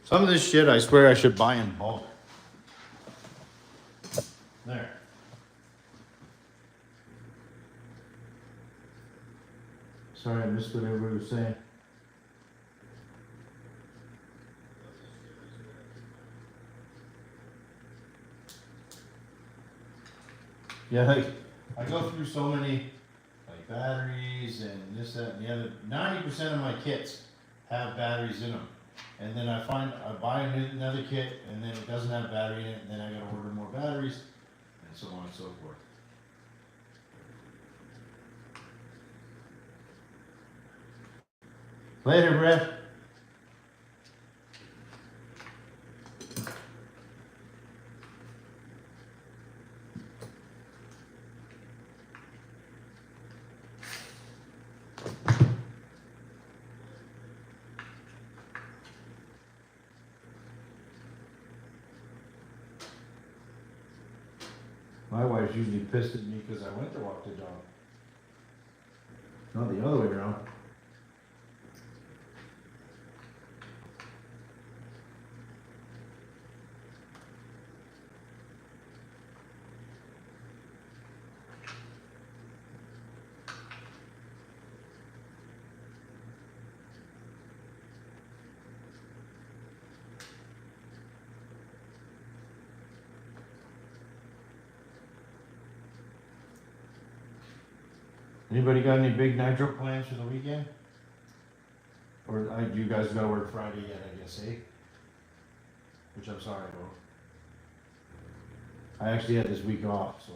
Some of this shit I swear I should buy in bulk. There. Sorry, I missed what everybody was saying. Yeah, I go through so many like batteries and this, that, and the other. 90% of my kits have batteries in them. And then I buy another kit and then it doesn't have battery in it, and then I gotta order more batteries, and so on and so forth. Later, Brett. My wife's usually pissed at me because I went to walk the dog. Not the other way around. Anybody got any big nitro plans for the weekend? Or you guys gotta work Friday yet, I guess, eh? Which I'm sorry about. I actually had this week off, so.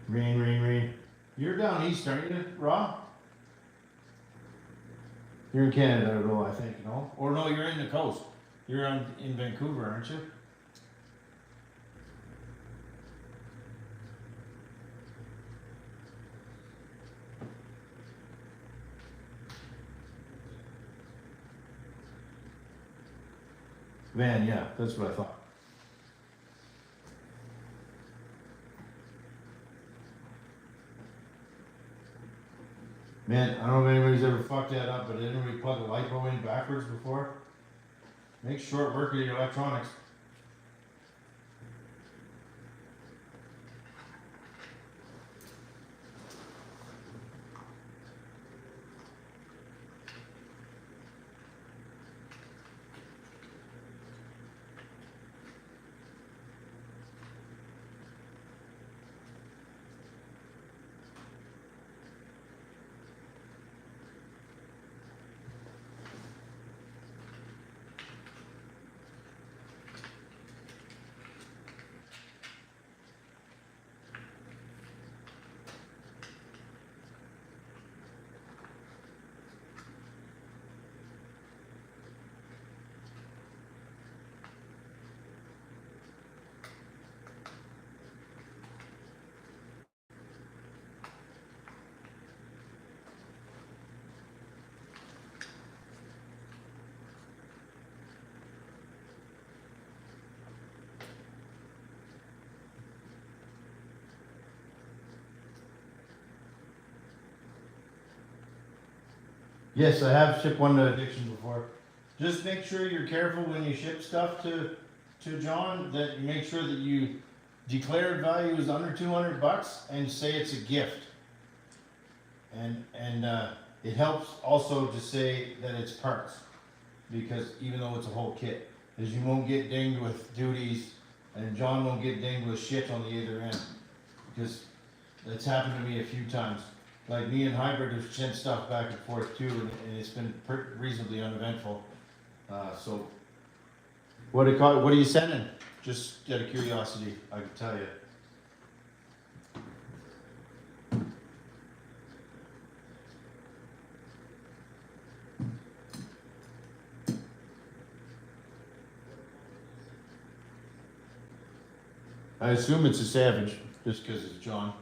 Rain, rain, rain. You're down east, aren't you, Rob? You're in Canada, though, I think, no? Or no, you're in the coast. You're in Vancouver, aren't you? Van, yeah, that's what I thought. Man, I don't know if anybody's ever fucked that up, but did anybody plug a LiPo in backwards before? Make short work of your electronics. Yes, I have shipped one to Addiction before. Just make sure you're careful when you ship stuff to John, that you make sure that you declared value is under $200 and say it's a gift. And it helps also to say that it's parts, because even though it's a whole kit, as you won't get dinged with duties, and John won't get dinged with shit on the other end, because that's happened to me a few times. Like me and Hybrid have sent stuff back and forth too, and it's been reasonably uneventful. So, what are you sending? Just out of curiosity, I can tell you. I assume it's a Savage, just because it's John.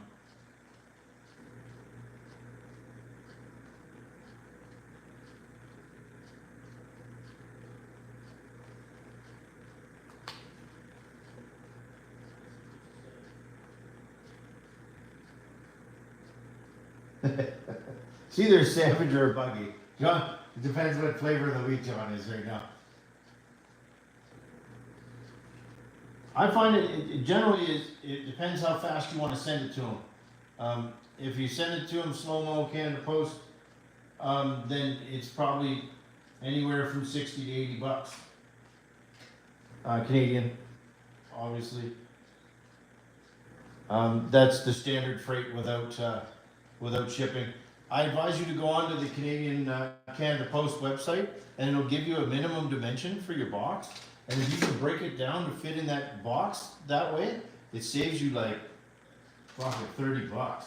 It's either a Savage or a Buggy. John, it depends what flavor of the week John is right now. I find it generally it depends how fast you want to send it to them. If you send it to them slow-mo Canada Post, then it's probably anywhere from 60 to 80 bucks. Canadian, obviously. That's the standard freight without shipping. I advise you to go onto the Canadian Canada Post website, and it'll give you a minimum dimension for your box. And if you can break it down to fit in that box that way, it saves you like roughly 30 bucks.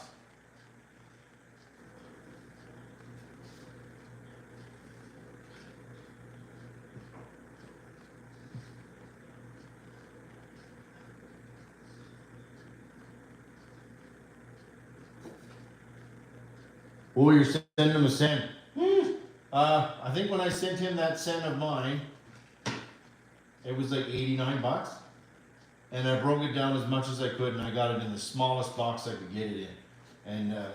Oh, you're sending him a cent. I think when I sent him that cent of mine, it was like 89 bucks. And I broke it down as much as I could, and I got it in the smallest box I could get it in, and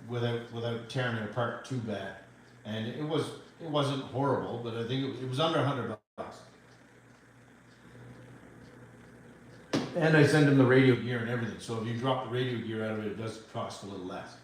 without tearing it apart too bad. And it wasn't horrible, but I think it was under 100 bucks. And I sent him the radio gear and everything, so if you drop the radio gear out of it, it does cost a little less.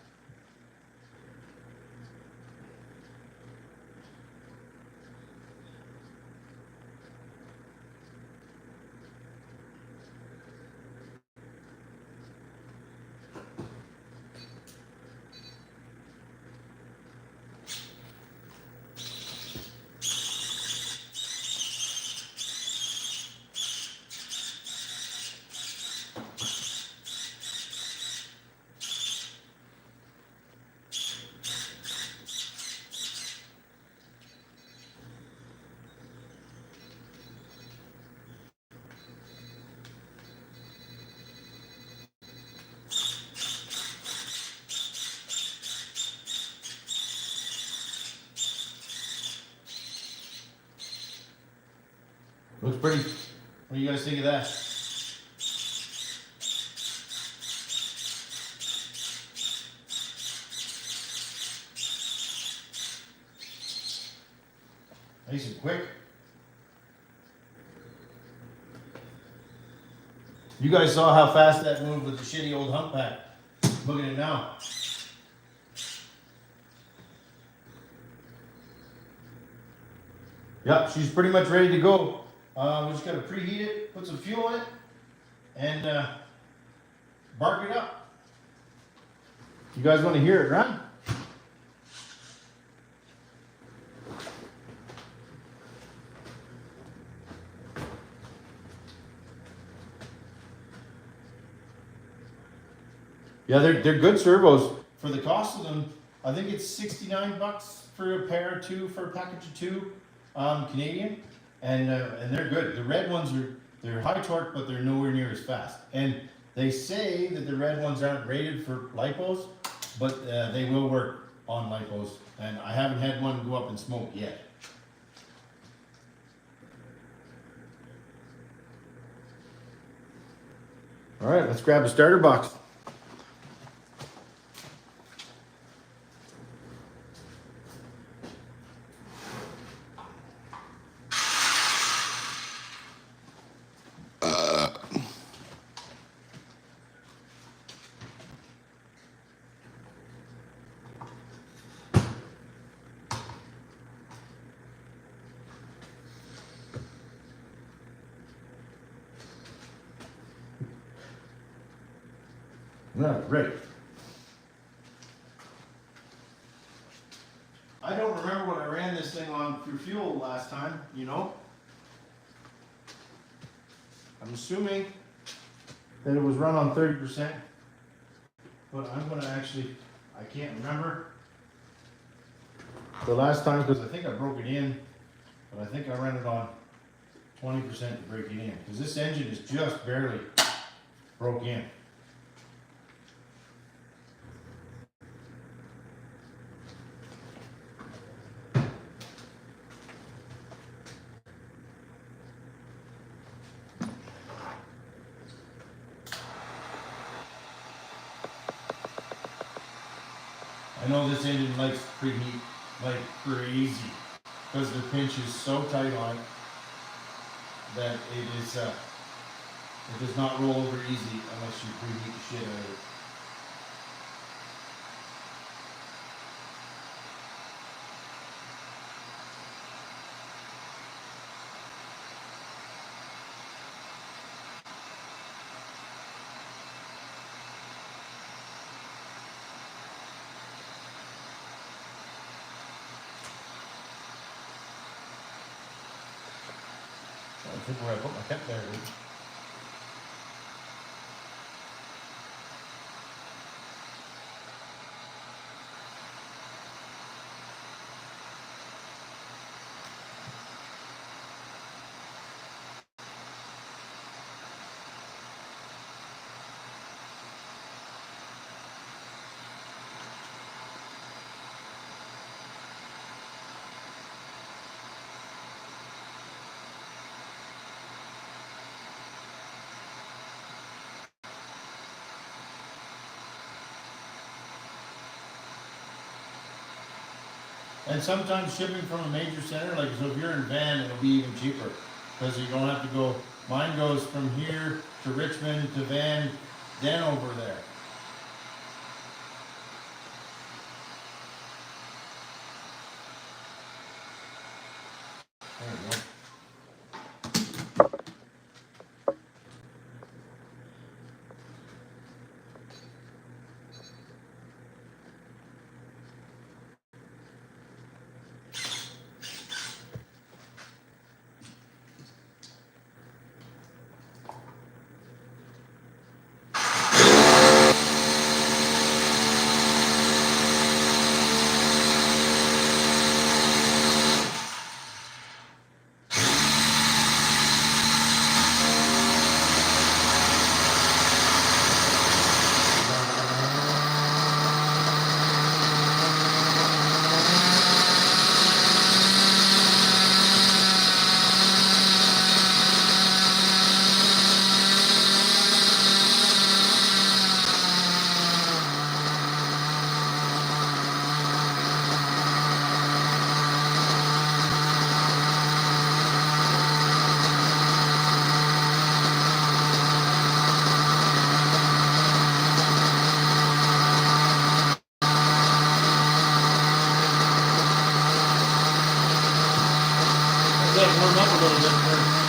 pretty, what do you guys think of that? Nice and quick. You guys saw how fast that moved with the shitty old hump pack. Look at it now. Yep, she's pretty much ready to go. We just gotta preheat it, put some fuel in it, and bark it up. You guys wanna hear it run? Yeah, they're good servos. For the cost of them, I think it's 69 bucks for a pair of two, for a package of two, Canadian, and they're good. The red ones they're high torque, but they're nowhere near as fast. And they say that the red ones aren't rated for lipos, but they will work on lipos. And I haven't had one go up in smoke yet. All right, let's grab a starter box. Yeah, great. I don't remember what I ran this thing on through fuel last time, you know? I'm assuming that it was run on 30%, but I'm gonna actually, I can't remember the last time because I think I broke it in, but I think I ran it on 20% to break it in because this engine is just barely broke in. I know this engine likes preheat like crazy because the pinch is so tight on it that it does not roll over easy unless you preheat the shit out of it. I think where I put my cap there. And sometimes shipping from a major center, like so if you're in Van, it'll be even cheaper because you don't have to go. Mine goes from here to Richmond to Van, then over there. There we go. warm up a little bit first.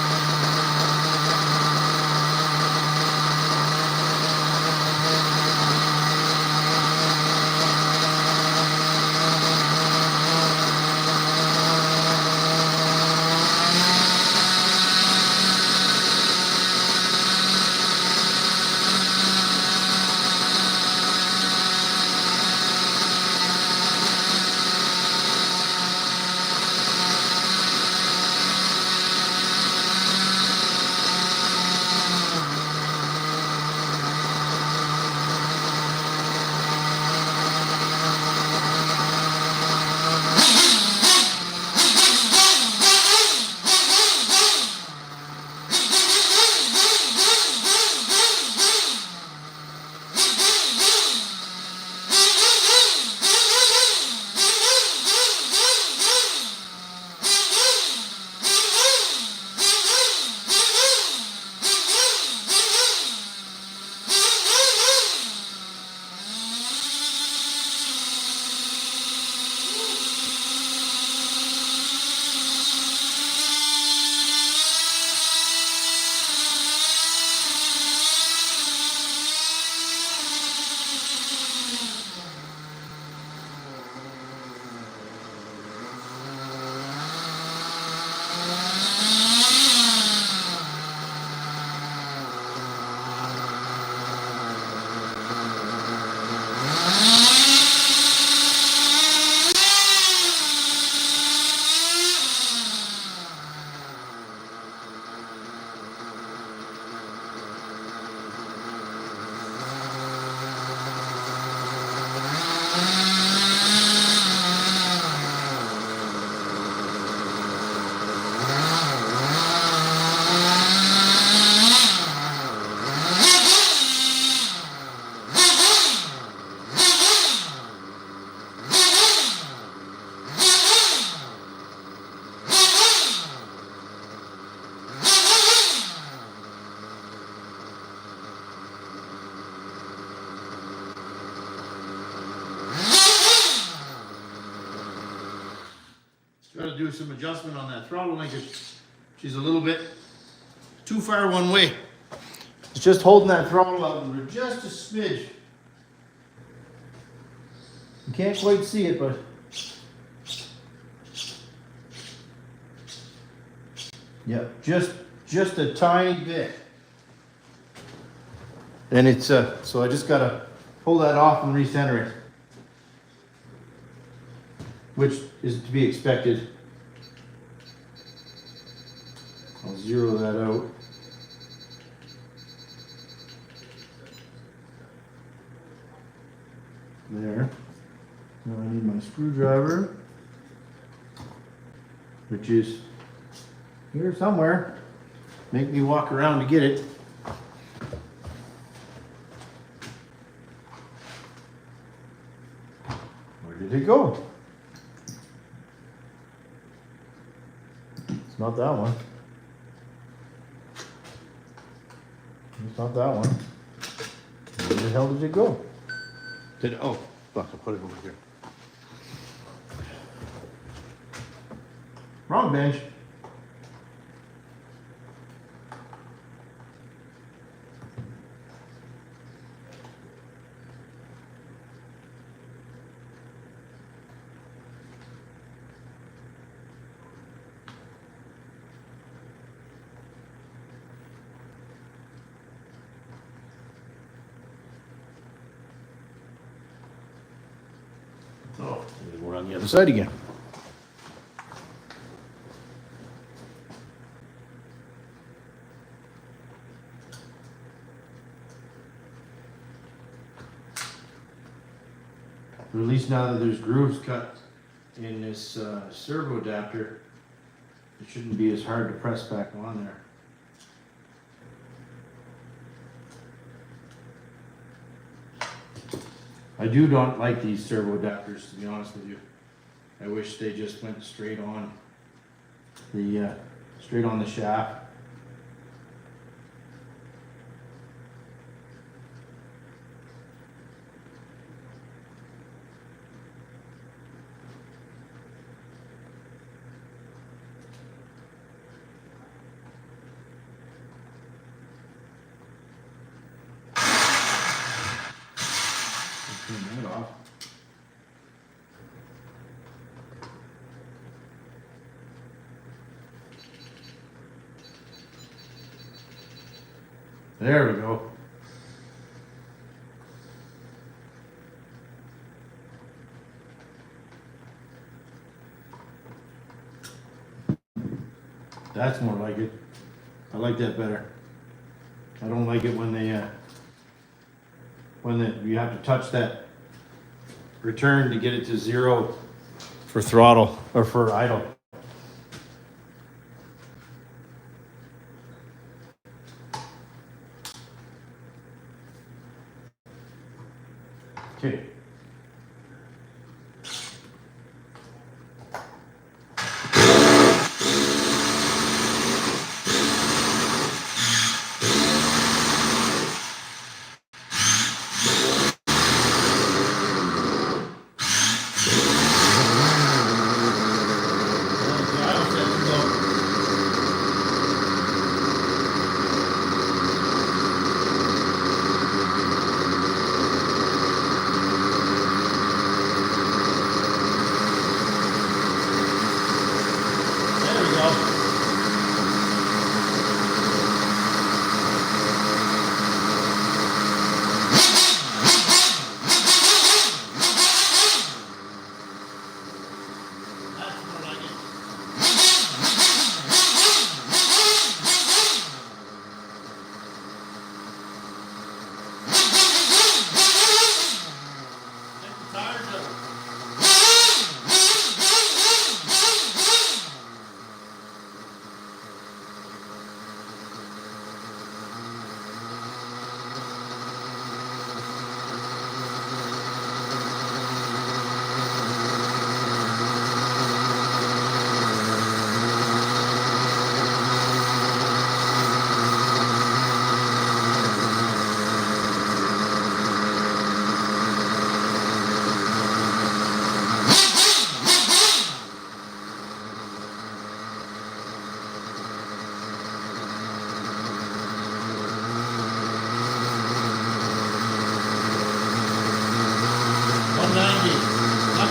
Got to do some adjustment on that throttle linkage. She's a little bit too far one way. It's just holding that throttle out and just a smidge. You can't quite see it, but yeah, just a tiny bit. And it's so I just gotta pull that off and recenter it, which is to be expected. I'll zero that out. There. Now I need my screwdriver, which is here somewhere. Make me walk around to get it. Where did it go? It's not that one. It's not that one. Where the hell did it go? Oh, fuck, I put it over here. Wrong bench. Oh, we're on the other side again. But at least now that there's grooves cut in this servo adapter, it shouldn't be as hard to press back on there. I don't like these servo adapters, to be honest with you. I wish they just went straight on the shaft. There we go. That's more like it. I like that better. I don't like it when you have to touch that return to get it to 0 for throttle or for idle. Okay.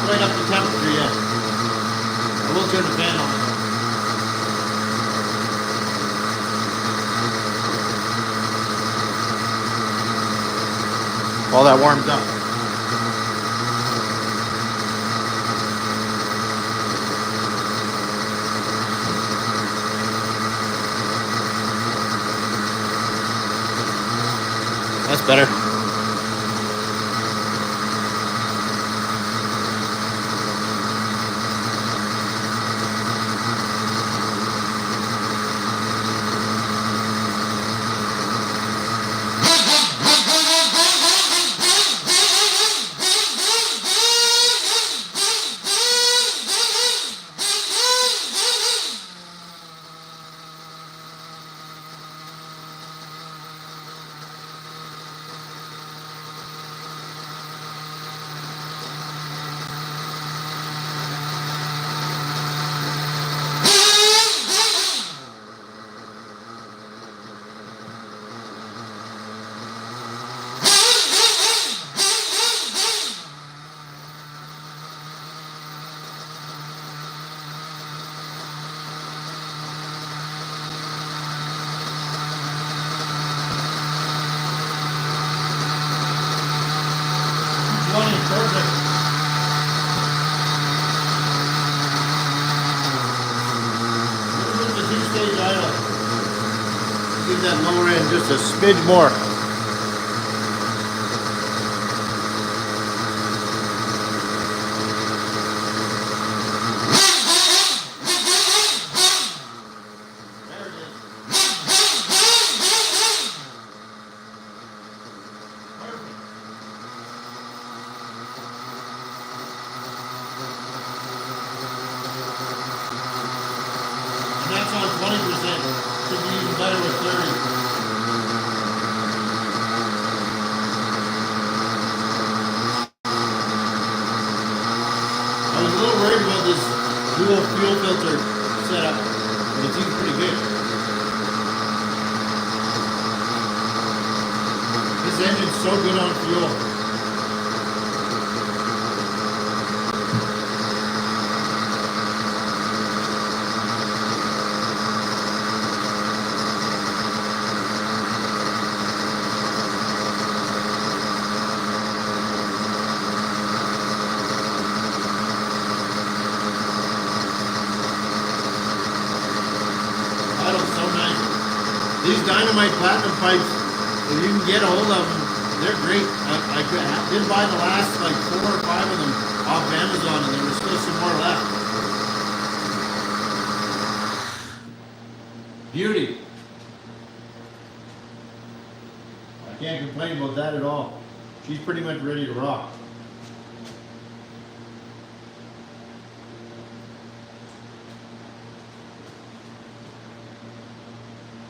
Right up the temperature yet. I will turn the fan on. While that warms up. That's better. Perfect. The two-stage idle. Give that lower end just a smidge more. That's on 20%. Could be even better with 30. I was a little worried about this dual fuel filter setup, but it seems pretty good. This engine's so good on fuel. These Dynamite Platinum pipes, if you can get a hold of them, they're great. I did buy the last like 4 or 5 of them off Amazon, and there was still some more left. Beauty. I can't complain about that at all. She's pretty much ready to rock.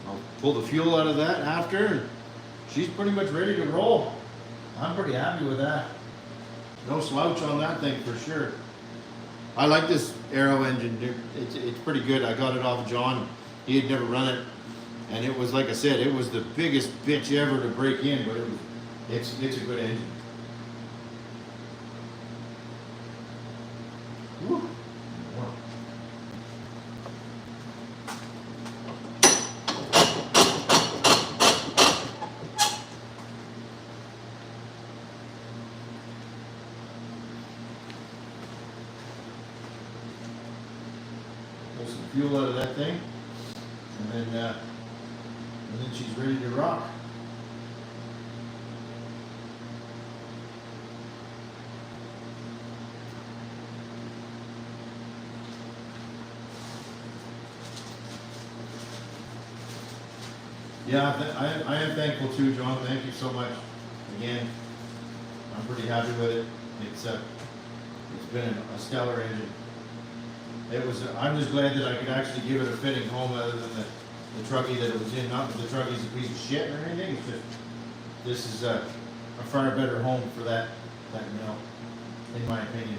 I'll pull the fuel out of that after, and she's pretty much ready to roll. I'm pretty happy with that. No slouch on that thing for sure. I like this Aero engine, dude. It's pretty good. I got it off John. He had never run it, and it was, like I said, it was the biggest bitch ever to break in, but it's a good engine. Woo. Pull some fuel out of that thing, and then she's ready to rock. Yeah, I am thankful too, John. Thank you so much. Again, I'm pretty happy with it. It's been a stellar engine. I'm just glad that I could actually give it a fitting home other than the truckie that it was in. Not that the truckie's a piece of shit or anything. It's just, this is a far better home for that mill, in my opinion.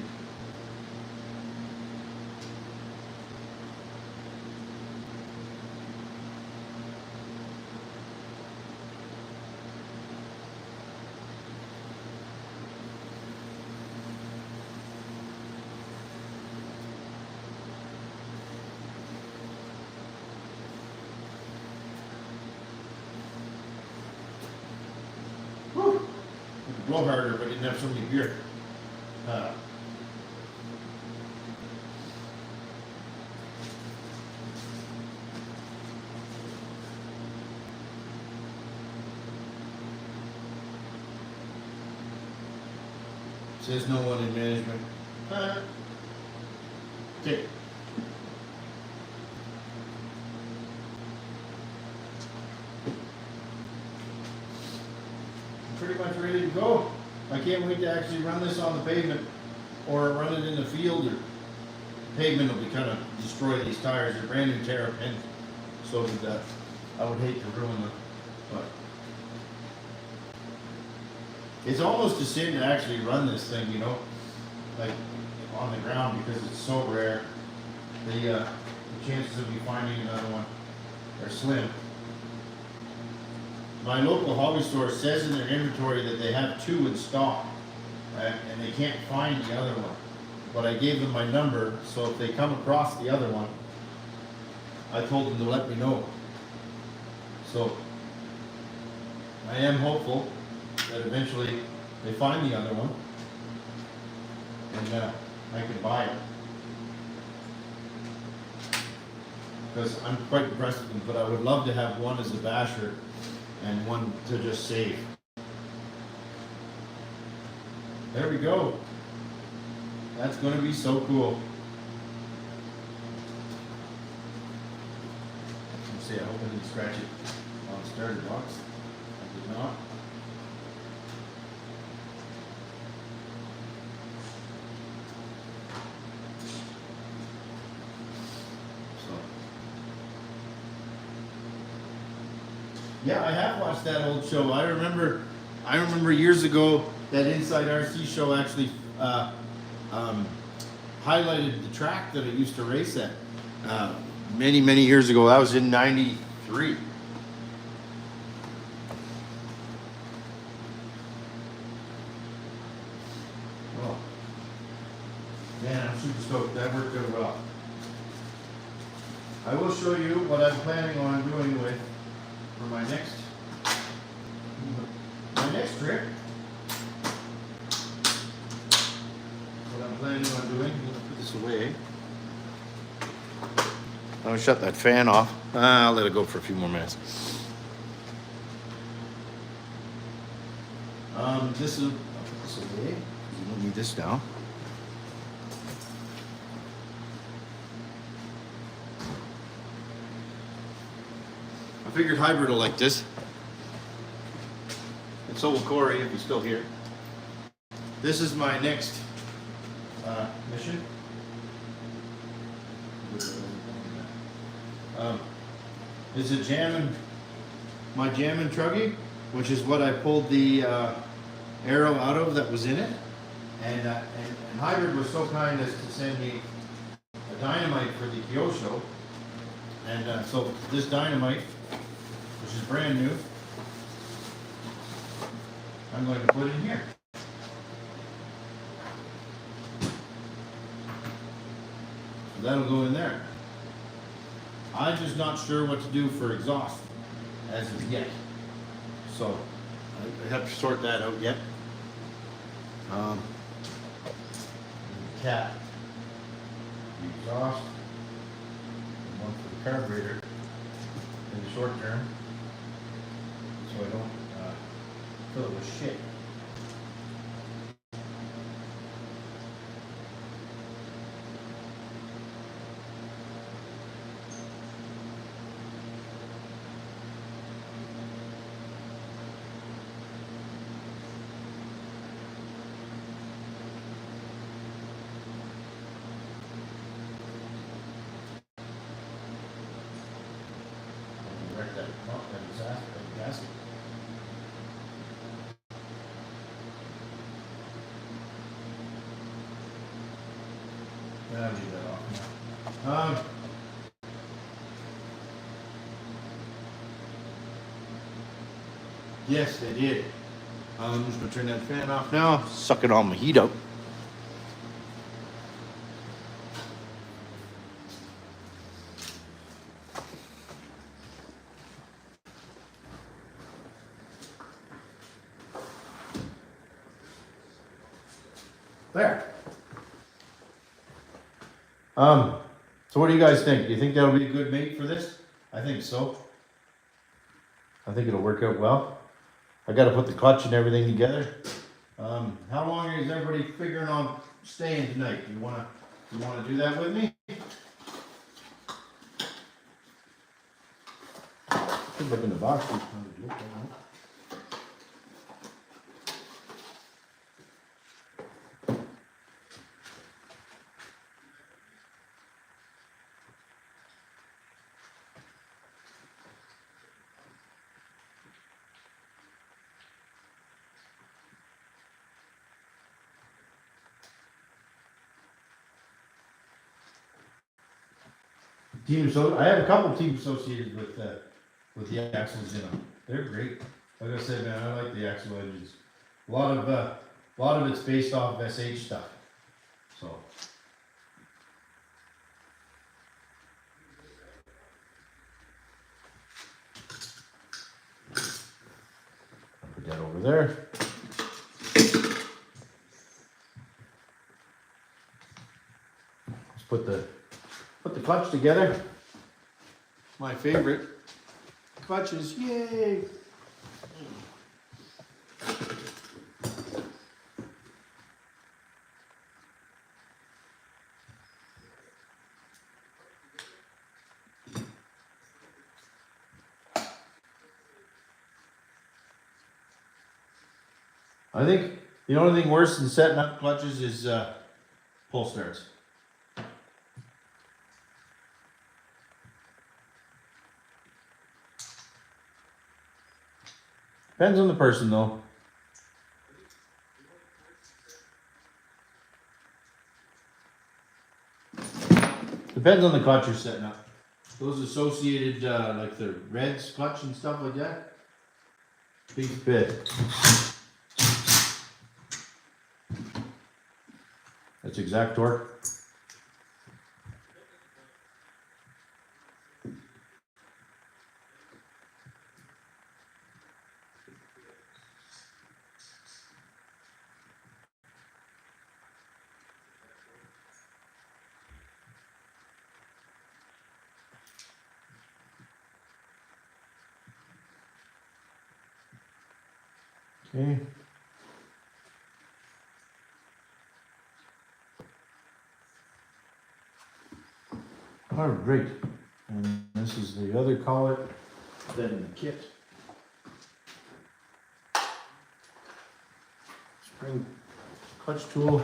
Blow harder if I didn't have so many beer. Says no one in management. Okay. Pretty much ready to go. I can't wait to actually run this on the pavement or run it in the field. Or pavement will be kind of destroy these tires. They're brand new Terrapins, so that I would hate to ruin them. But it's almost a sin to actually run this thing, you know, like on the ground, because it's so rare. The chances of me finding another one are slim. My local hobby store says in their inventory that they have 2 in stock, and they can't find the other one. But I gave them my number, so if they come across the other one, I told them to let me know. So I am hopeful that eventually they find the other one, and I can buy it. Because I'm quite impressed with them, but I would love to have one as a basher and one to just save. There we go. That's going to be so cool. Let's see, I hope I didn't scratch it on the starter box. I did not. Yeah, I have watched that old show. I remember years ago that Inside RC show actually highlighted the track that I used to race at many years ago. That was in '93. Oh, man, I'm super stoked. That worked out well. I will show you what I'm planning on doing with for my next trip. What I'm planning on doing, I'm gonna put this away. I'm gonna shut that fan off. I'll let it go for a few more minutes. This is okay. You don't need this now. I figured hybrid will like this. And so will Corey if he's still here. This is my next mission. It's a my jammin' truggy, which is what I pulled the arrow out of that was in it. And Hybrid was so kind as to send me a dynamite for the Kyosho. And so this dynamite, which is brand new, I'm going to put in here. So that'll go in there. I'm just not sure what to do for exhaust as of yet. So I have to sort that out yet. Cap, the exhaust, and one for the carburetor in the short term, so I don't fill it with shit. I'll leave that off. Yes, they did. I'm just gonna turn that fan off now. Sucking all my heat out. There. So what do you guys think? Do you think that'll be a good mate for this? I think so. I think it'll work out well. I gotta put the clutch and everything together. How long is everybody figuring on staying tonight? You wanna do that with me? Should look in the box. I have a couple teams associated with the axles in them. They're great. Like I said, man, I like the axle engines. A lot of it's based off of SH stuff. So. Put that over there. Let's put the clutch together. My favorite clutches, yay! I think the only thing worse than setting up clutches is pull starts. Depends on the person though. Depends on the clutch you're setting up. Those associated, like the Reds clutch and stuff like that, big bit. That's exact torque. Okay, All right, and this is the other collet then in the kit. Spring clutch tool.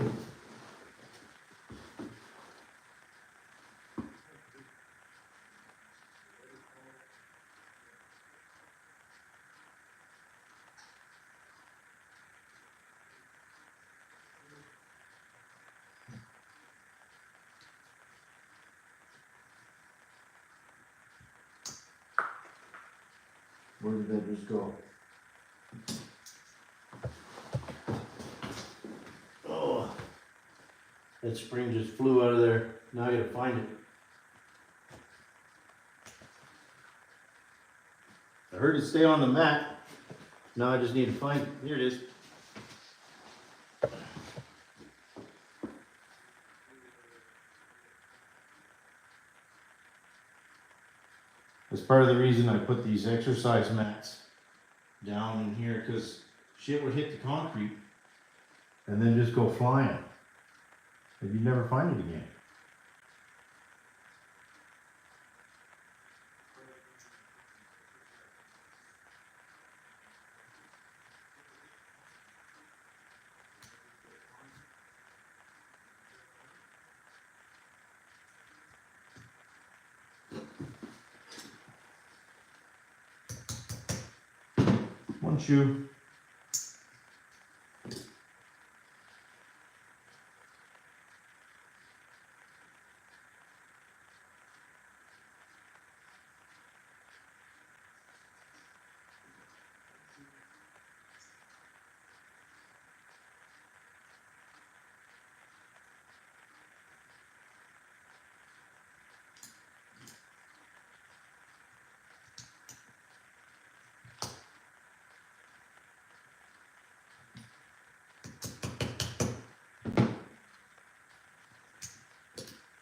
Where did that just go? Oh, that spring just flew out of there. Now I gotta find it. I heard it stay on the mat. Now I just need to find it. Here it is. That's part of the reason I put these exercise mats down in here, because shit would hit the concrete and then just go flying. And you'd never find it again. One shoe.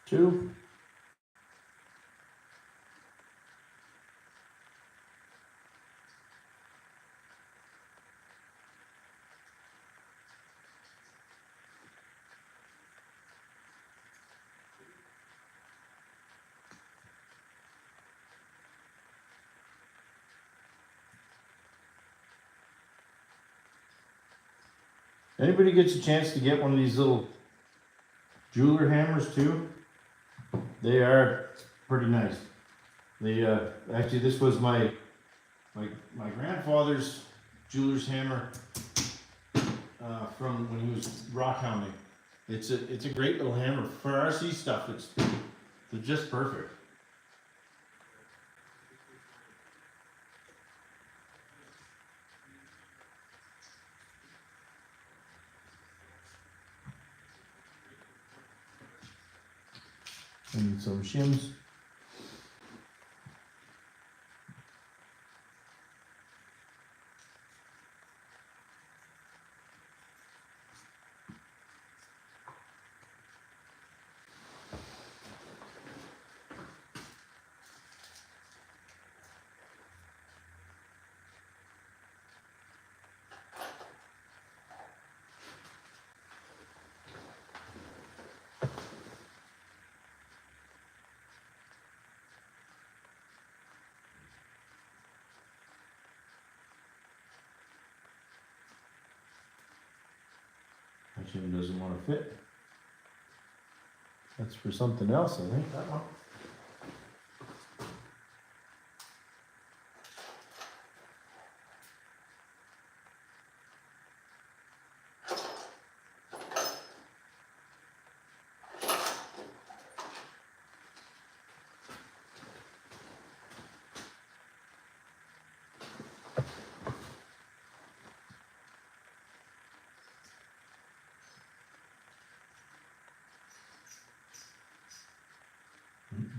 Two. Anybody gets a chance to get one of these little jeweler hammers too? They are pretty nice. They actually, this was my grandfather's jeweler's hammer from when he was rock hounding. It's a great little hammer for RC stuff. They're just perfect. And some shims. My shim doesn't want to fit. That's for something else, I think, that one.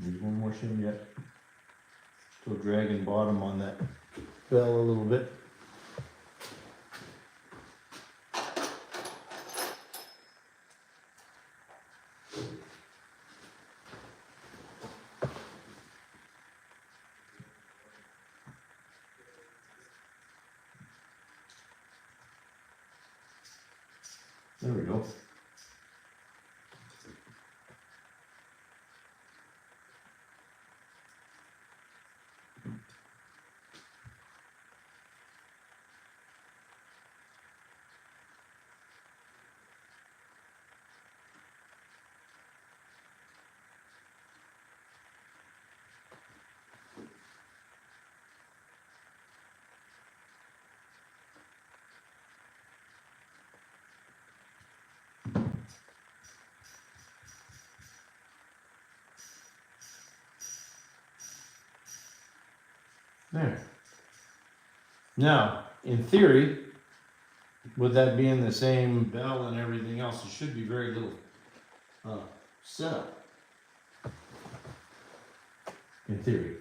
There's one more shim yet. Still dragging bottom on that bell a little bit. There we go. There. Now, in theory, with that being the same bell and everything else, there should be very little setup. In theory.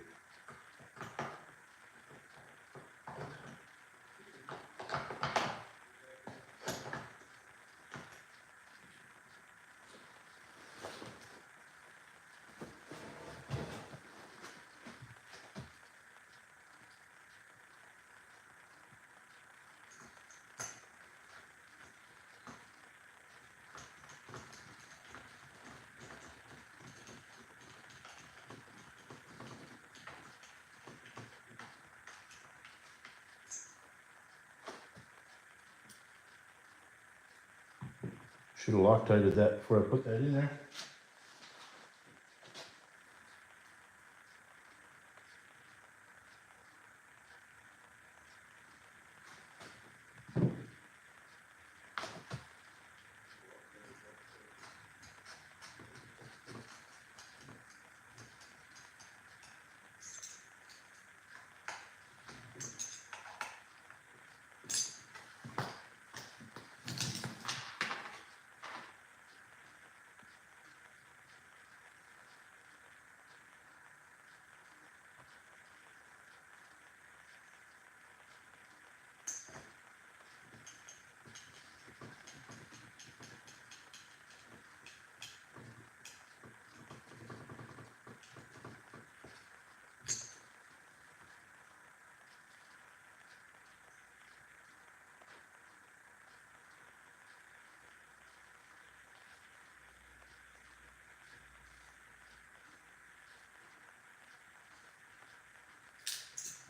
Should have Loctited that before I put that in there.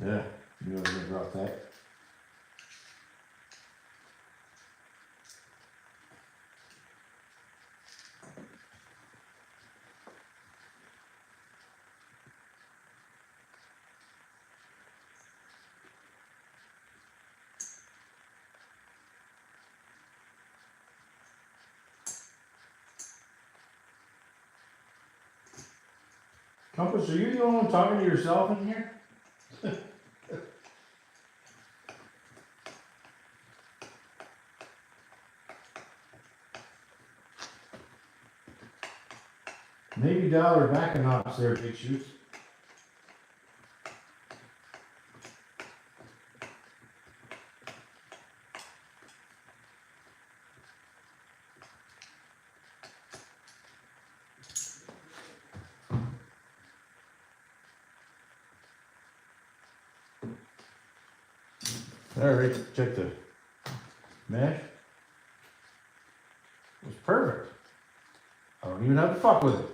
Yeah, you know gonna drop that. Compass, are you the only one talking to yourself in here? Maybe dial her back a notch there, Big Shoots. Alright, check the mesh. It was perfect. I don't even have to fuck with it.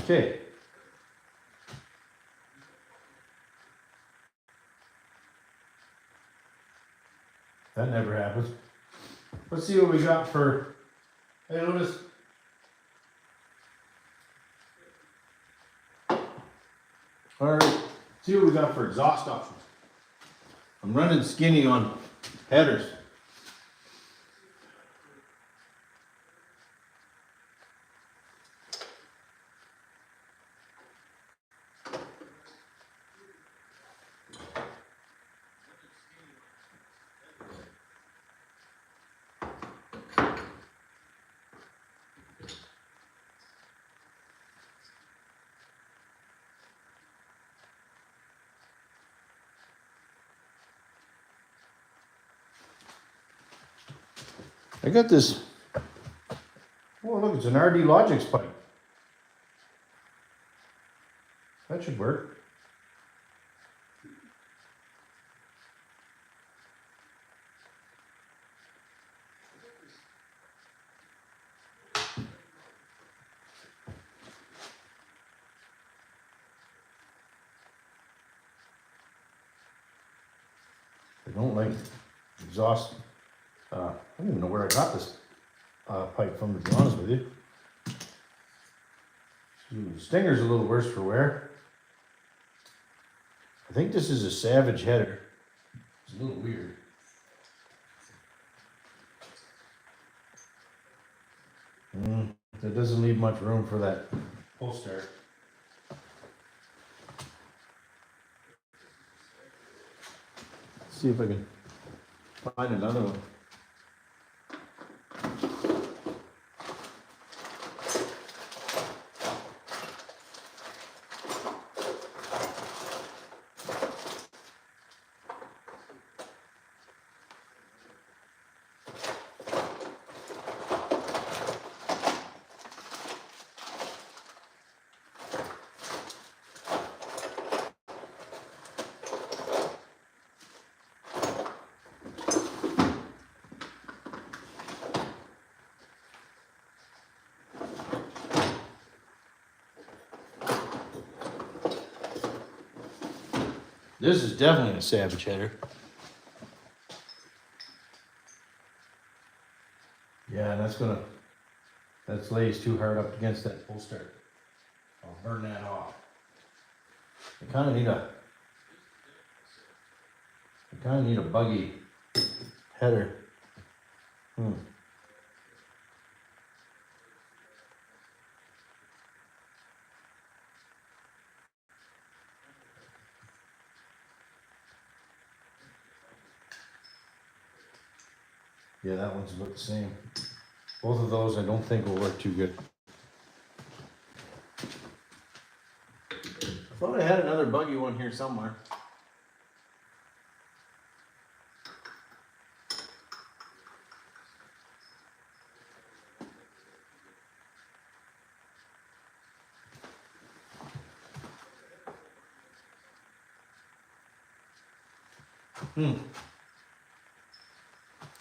Okay. That never happens. Let's see what we got for, hey Otis. Alright, see what we got for exhaust options. I'm running skinny on headers. I got this, oh look, it's an RD Logix pipe. That should work. I don't like exhaust. I don't even know where I got this pipe from, to be honest with you. Stinger's a little worse for wear. I think this is a Savage header. It's a little weird. That doesn't leave much room for that pull start. See if I can find another one. This is definitely a Savage header. Yeah, and that's lays too hard up against that pull start. I'll burn that off. I kind of need a buggy header. Yeah, that one's about the same. Both of those I don't think will work too good. I thought I had another buggy one here somewhere.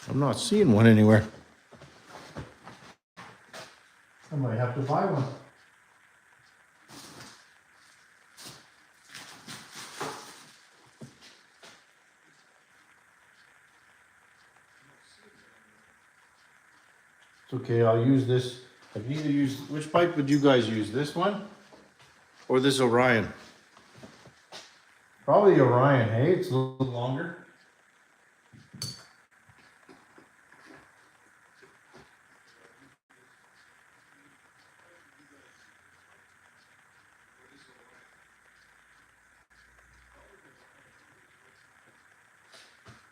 I'm not seeing one anywhere. I might have to buy one. It's okay, I'll use this. I can either use, which pipe would you guys use? This one? Or this Orion? Probably Orion, hey? It's a little longer.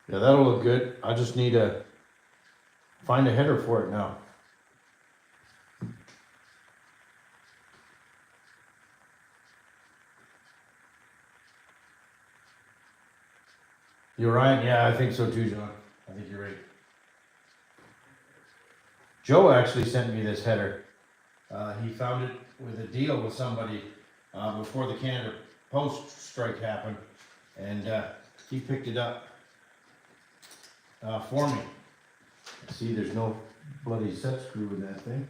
Yeah, that'll look good. I just need to find a header for it now. The Orion, yeah, I think so too, John. I think you're right. Joe actually sent me this header. He found it with a deal with somebody before the Canada Post strike happened, and he picked it up for me. See, there's no bloody set screw in that thing.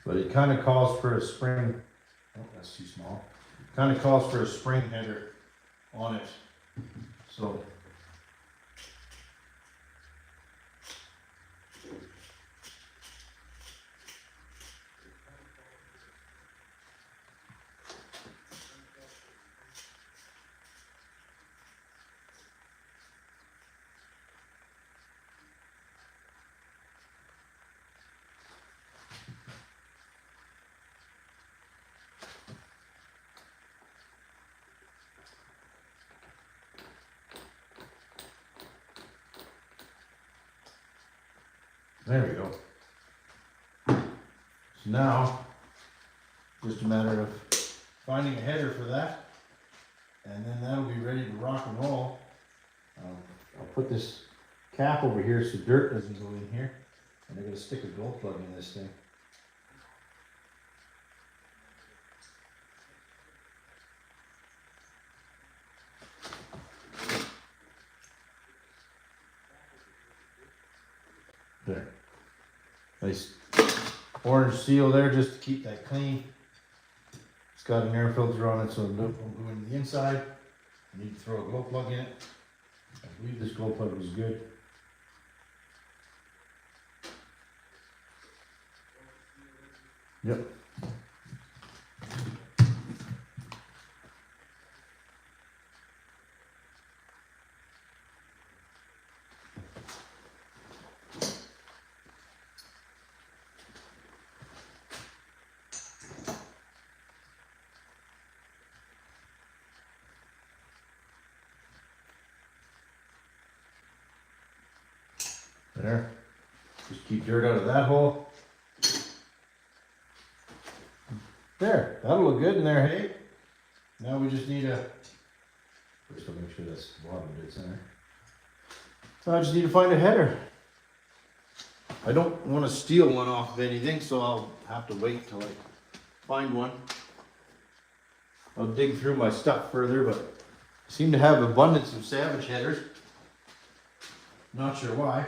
But it kind of calls for a spring. Oh, that's too small. Kind of calls for a spring header on it. So there we go. So now, just a matter of finding a header for that, and then that'll be ready to rock and roll. I'll put this cap over here so dirt doesn't go in here, and I'm gonna stick a glow plug in this thing. There. Nice orange seal there just to keep that clean. It's got an air filter on it so it won't go into the inside. I need to throw a glow plug in it. I believe this glow plug was good. Yep. There. Just keep dirt out of that hole. There, that'll look good in there, hey? Now we just need a, first I'll make sure that's the bottom bit's in there. So I just need to find a header. I don't want to steal one off of anything, so I'll have to wait till I find one. I'll dig through my stuff further, but I seem to have abundance of Savage headers. Not sure why.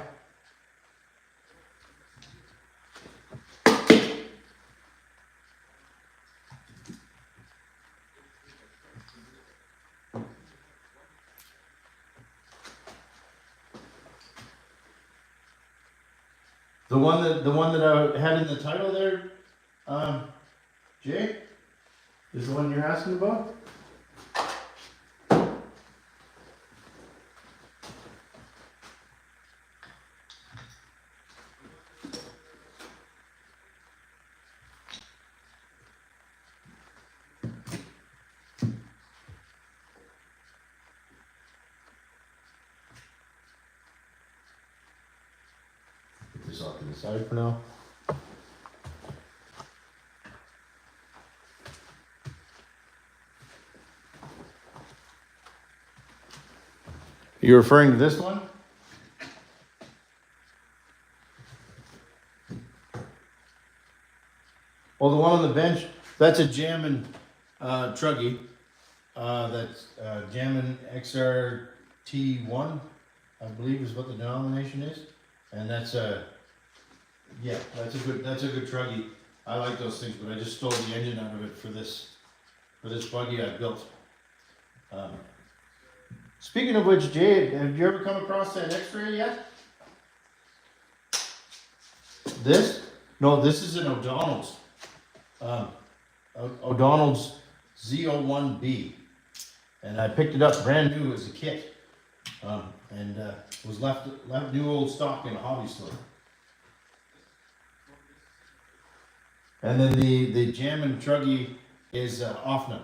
The one that I had in the title there, Jay, is the one you're asking about? Put this off to the side for now. You're referring to this one? Well, the one on the bench, that's a Jammin Truggy. That's Jammin XRT1, I believe is what the denomination is. And that's yeah, that's a good Truggy. I like those things, but I just stole the engine out of it for this buggy I built. Speaking of which, Jay, have you ever come across that X-ray yet? This? No, this is an O'Donnell's. O'Donnell's Z01B. And I picked it up brand new as a kit. And was left new old stock in a hobby store. And then the Jammin Truggy is OFNA.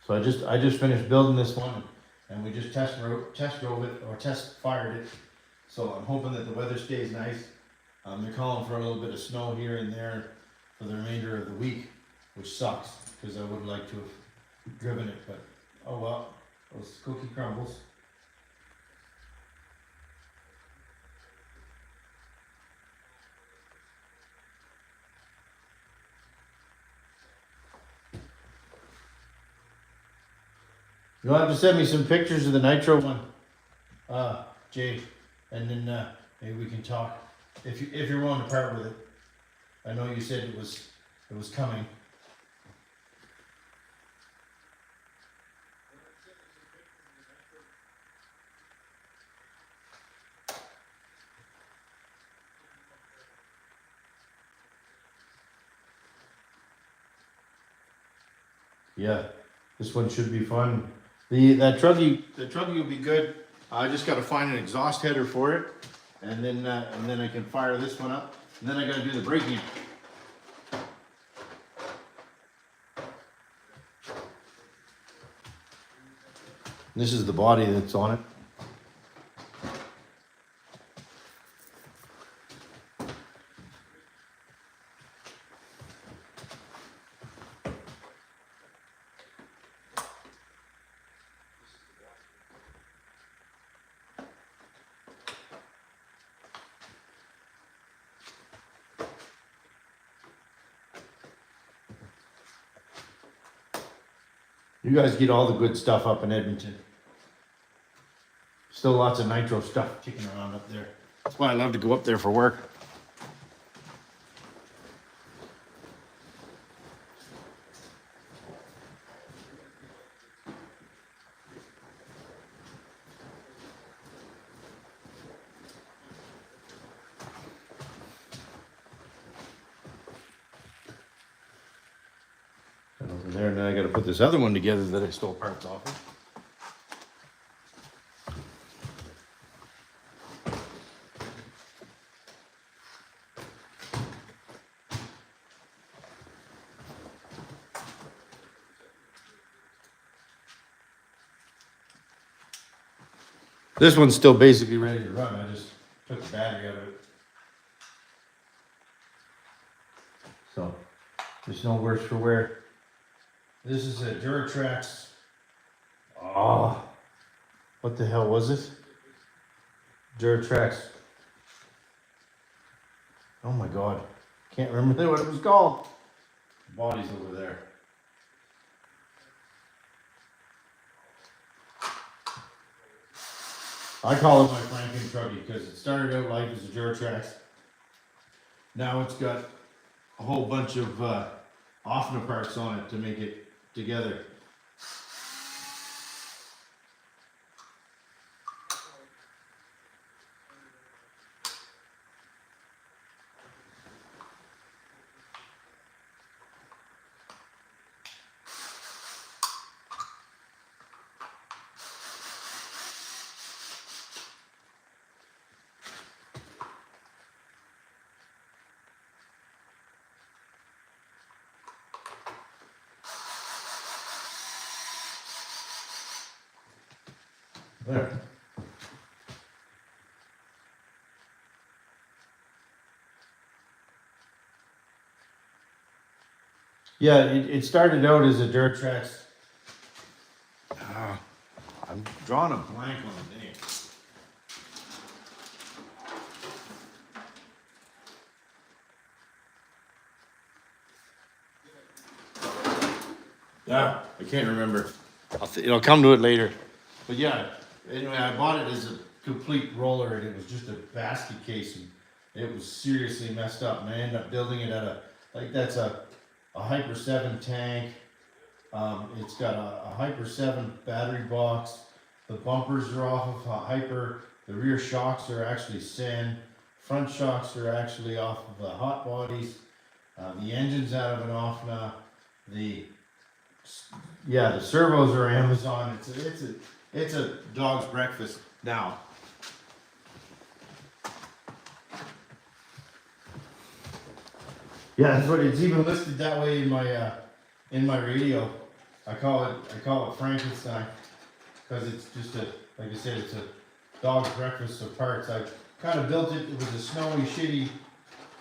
So I just finished building this one, and we just test drove it, or test fired it. So I'm hoping that the weather stays nice. They're calling for a little bit of snow here and there for the remainder of the week, which sucks because I would like to have driven it, but oh well, those cookie crumbles. You'll have to send me some pictures of the nitro one, Jay, and then maybe we can talk if you're willing to part with it. I know you said it was coming. Yeah, this one should be fun. The Truggy will be good. I just got to find an exhaust header for it, and then I can fire this one up. And then I got to do the braking. This is the body that's on it. You guys get all the good stuff up in Edmonton. Still lots of nitro stuff kicking around up there. That's why I love to go up there for work. And over there, and then I got to put this other one together that I stole parts off of. This one's still basically ready to run. I just took the battery out of it. So, there's no worse for wear. This is a Duratrax. Oh, what the hell was it? Duratrax. Oh my God. Can't remember what it was called. The body's over there. I call it my Franken Truggy because it started out life as a Duratrax. Now it's got a whole bunch of Offner parts on it to make it together. There. Yeah, it started out as a Duratrax. I'm drawing a blank on the name. Yeah, I can't remember. It'll come to it later. But yeah, anyway, I bought it as a complete roller, and it was just a basket case, and it was seriously messed up. And I ended up building it at that's a Hyper 7 tank. It's got a Hyper 7 battery box. The bumpers are off of a Hyper. The rear shocks are actually Sen. Front shocks are actually off of the hot bodies. The engine's out of an Offna. The servos are Amazon. It's a dog's breakfast now. Yeah, that's what it's even listed that way in my radio. I call it Frankenstein because it's just like I said, it's a dog's breakfast of parts. I kind of built it. It was a snowy, shitty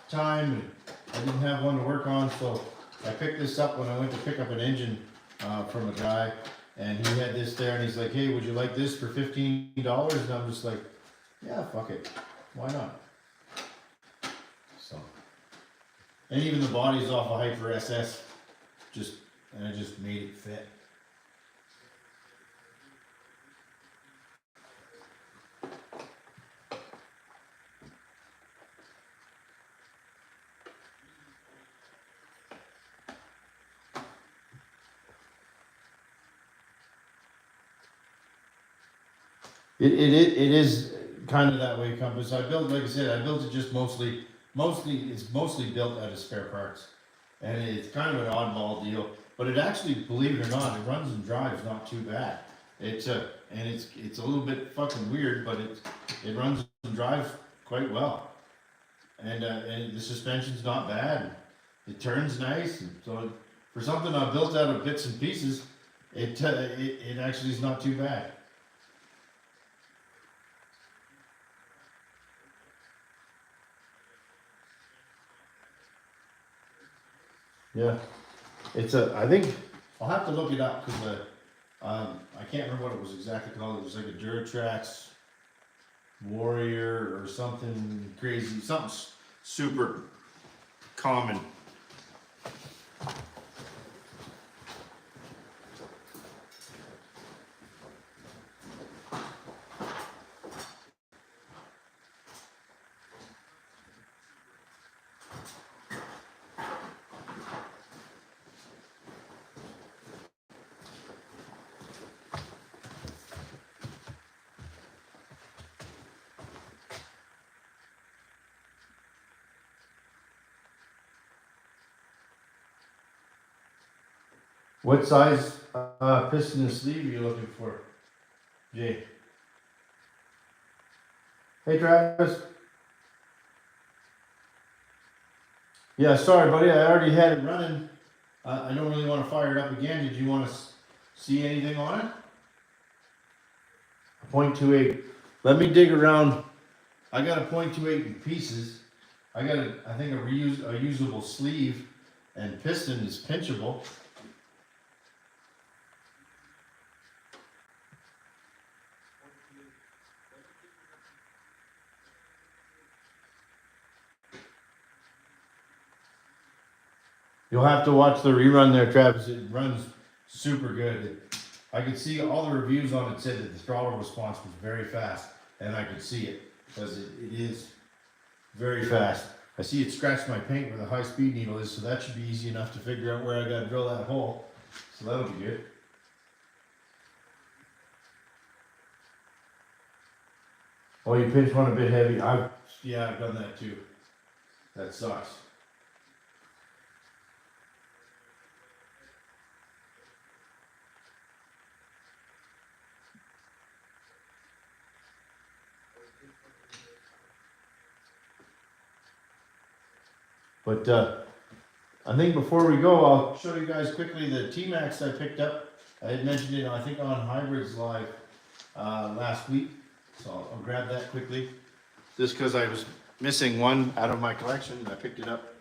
time, and I didn't have one to work on, so I picked this up when I went to pick up an engine from a guy, and he had this there, and he's like, "Hey, would you like this for $15?" And I'm just like, "Yeah, fuck it, why not?" So, and even the body's off a Hyper SS, and I just made it fit. It is kind of that way, Compass. Like I said, I built it just mostly it's mostly built out of spare parts, and it's kind of an oddball deal. But it actually, believe it or not, it runs and drives not too bad. It's a little bit fucking weird, but it runs and drives quite well, and the suspension's not bad. It turns nice, and so for something I built out of bits and pieces, it actually is not too bad. Yeah, I think, I'll have to look it up, because I can't remember what it was exactly called. It was like a Duratrax Warrior or something crazy, something super common. What size piston and sleeve are you looking for, Jay? Hey, Travis. Yeah, sorry, buddy. I already had it running. I don't really want to fire it up again. Did you want to see anything on it? 0.28. Let me dig around. I got a 0.28 in pieces. I got I think a usable sleeve, and piston is pinchable. You'll have to watch the rerun there, Travis. It runs super good. I could see all the reviews on it said that the throttle response was very fast, and I could see it because it is very fast. I see it scratched my paint where the high speed needle is, so that should be easy enough to figure out where I got to drill that hole. So that'll be good. Oh, you pinched one a bit heavy. Yeah, I've done that too. That sucks. But I think before we go, I'll show you guys quickly the T-Max I picked up. I had mentioned it, I think, on Hybrids Live last week. So I'll grab that quickly. Just because I was missing one out of my collection, I picked it up.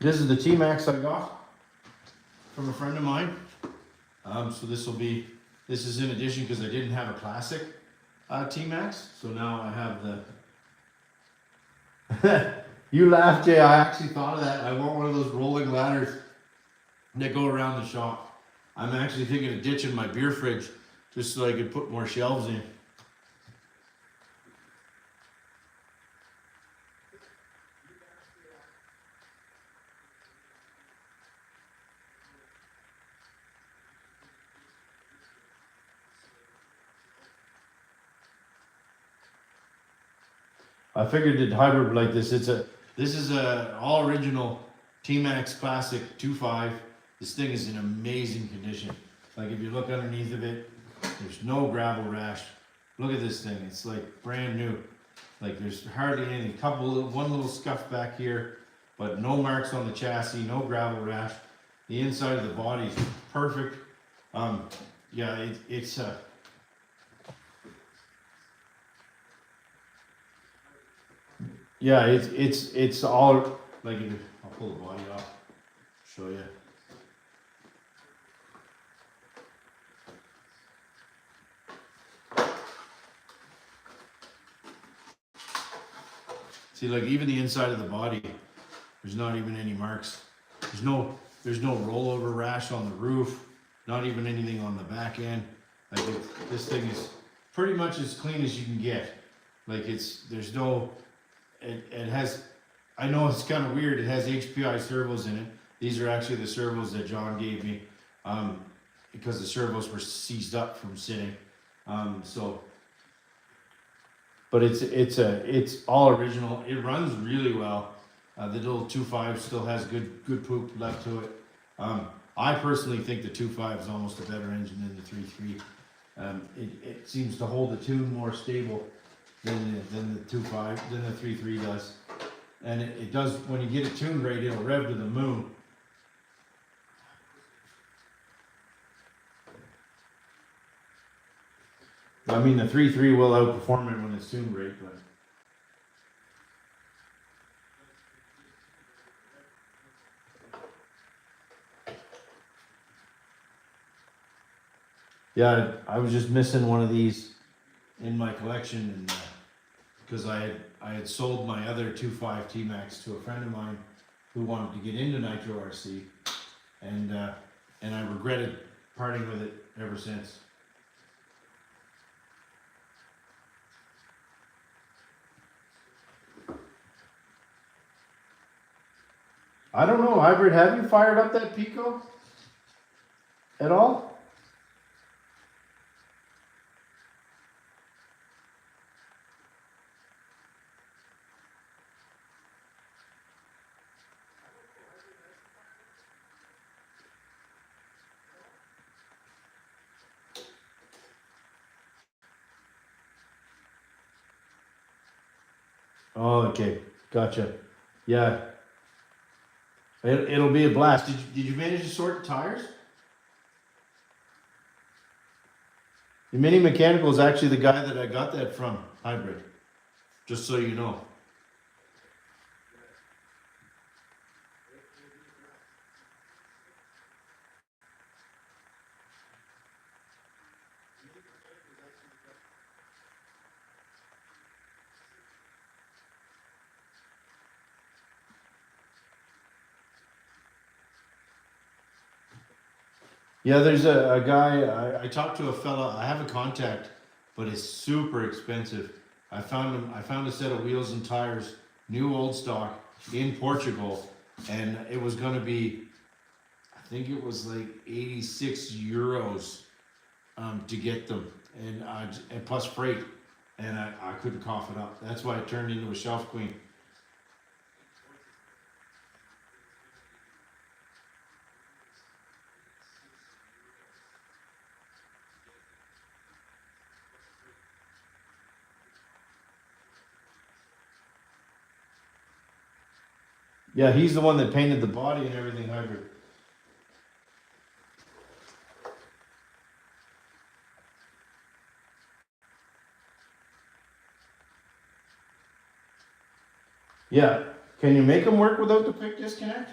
This is the T-Max I got from a friend of mine. So this is in addition because I didn't have a classic T-Max. So now I have the, you laughed, Jay. I actually thought of that. I want one of those rolling ladders that go around the shop. I'm actually thinking of ditching my beer fridge just so I could put more shelves in. I figured that hybrid like this. This is a all original T-Max Classic 2.5. This thing is in amazing condition. Like if you look underneath of it, there's no gravel rash. Look at this thing. It's like brand new. Like there's hardly anything. One little scuff back here, but no marks on the chassis, no gravel rash. The inside of the body is perfect. Yeah, it's yeah, it's all like I'll pull the body off, show you. See, like even the inside of the body, there's not even any marks. There's no rollover rash on the roof, not even anything on the back end. Like this thing is pretty much as clean as you can get. Like there's no. It has, I know it's kind of weird, it has HPI servos in it. These are actually the servos that John gave me because the servos were seized up from sitting. But it's all original. It runs really well. The little 2.5 still has good poop left to it. I personally think the 2.5 is almost a better engine than the 3.3. It seems to hold the tune more stable than the 2.5, than the 3.3 does. And it does, when you get it tuned right, it'll rev to the moon. I mean, the 3.3 will outperform it when it's tuned right, but. Yeah, I was just missing one of these in my collection, and because I had sold my other 2.5 T-Max to a friend of mine who wanted to get into Nitro RC, and I regretted parting with it ever since. I don't know, Hybrid, have you fired up that Pico at all? Oh, okay, gotcha. Yeah, it'll be a blast. Did you manage to sort the tires? The Mini Mechanical is actually the guy that I got that from, Hybrid. Just so you know. Yeah, there's a guy, I talked to a fella, I have a contact, but it's super expensive. I found a set of wheels and tires, new old stock, in Portugal, and it was gonna be, I think it was like 86 euros to get them, and plus freight, and I couldn't cough it up. That's why it turned into a shelf queen. Yeah, he's the one that painted the body and everything, Hybrid. Yeah, can you make them work without the quick disconnect?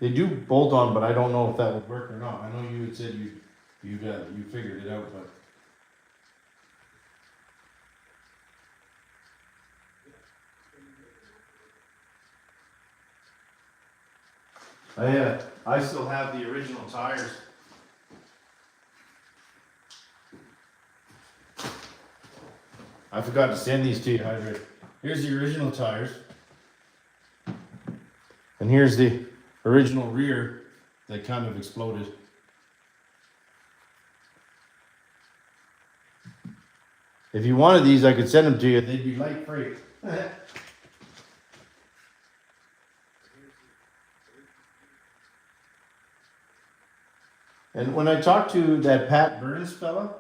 They do bolt on, but I don't know if that would work or not. I know you had said you figured it out, but I still have the original tires. I forgot to send these to you, Hybrid. Here's the original tires, and here's the original rear that kind of exploded. If you wanted these, I could send them to you. They'd be light freight. And when I talked to that Pat Burns fella,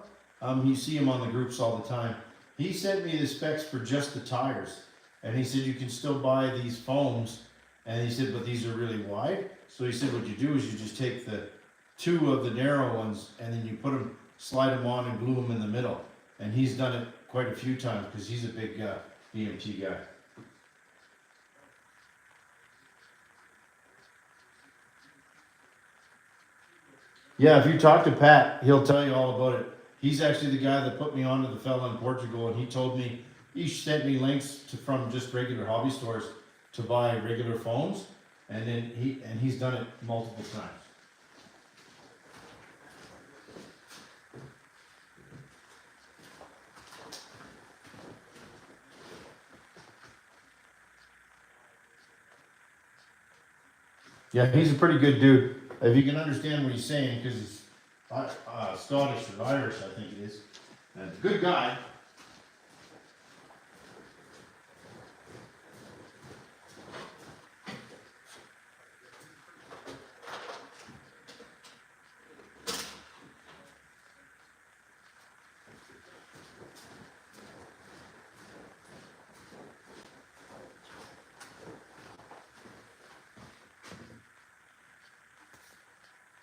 you see him on the groups all the time. He sent me the specs for just the tires, and he said you can still buy these foams, and he said, but these are really wide. So he said what you do is you just take the two of the narrow ones, and then you put them, slide them on, and glue them in the middle. And he's done it quite a few times because he's a big BMT guy. Yeah, if you talk to Pat, he'll tell you all about it. He's actually the guy that put me onto the fella in Portugal, and he told me, he sent me links from just regular hobby stores to buy regular phones, and then he's done it multiple times. Yeah, he's a pretty good dude. If you can understand what he's saying, because he's Scottish or Irish, I think it is. And good guy.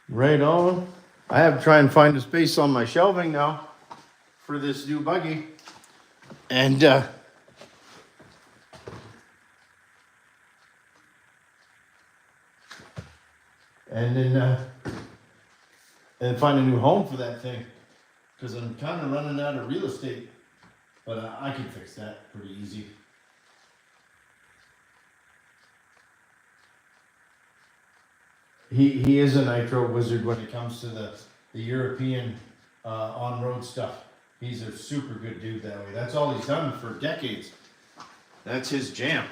Right on. I have to try and find a space on my shelving now for this new buggy. And then and find a new home for that thing, because I'm kind of running out of real estate, but I can fix that pretty easy. He is a nitro wizard when it comes to the European on-road stuff. He's a super good dude that way. That's all he's done for decades. That's his jam.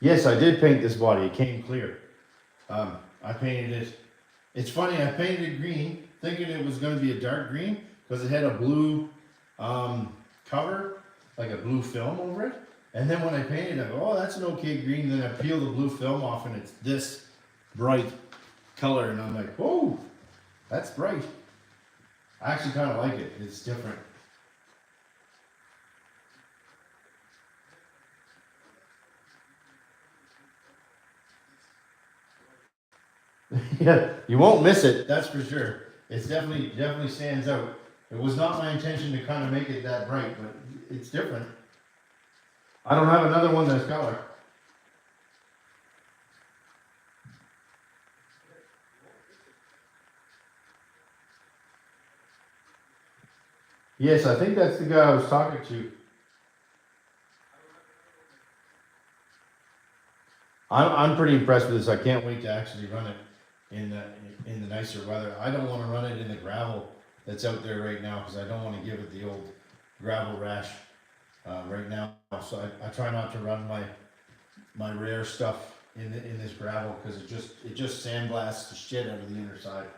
Yes, I did paint this body. It came clear. I painted it. It's funny. I painted it green, thinking it was going to be a dark green because it had a blue cover, like a blue film over it. And then when I painted it, I go, oh, that's an okay green. Then I peel the blue film off, and it's this bright color, and I'm like, whoa, that's bright. I actually kind of like it. It's different. Yeah, you won't miss it. That's for sure. It's definitely stands out. It was not my intention to kind of make it that bright, but it's different. I don't have another one that's color. Yes, I think that's the guy I was talking to. I'm pretty impressed with this. I can't wait to actually run it in the nicer weather. I don't want to run it in the gravel that's out there right now because I don't want to give it the old gravel rash right now. So I try not to run my rare stuff in this gravel because it just sandblasts the shit out of the inner side.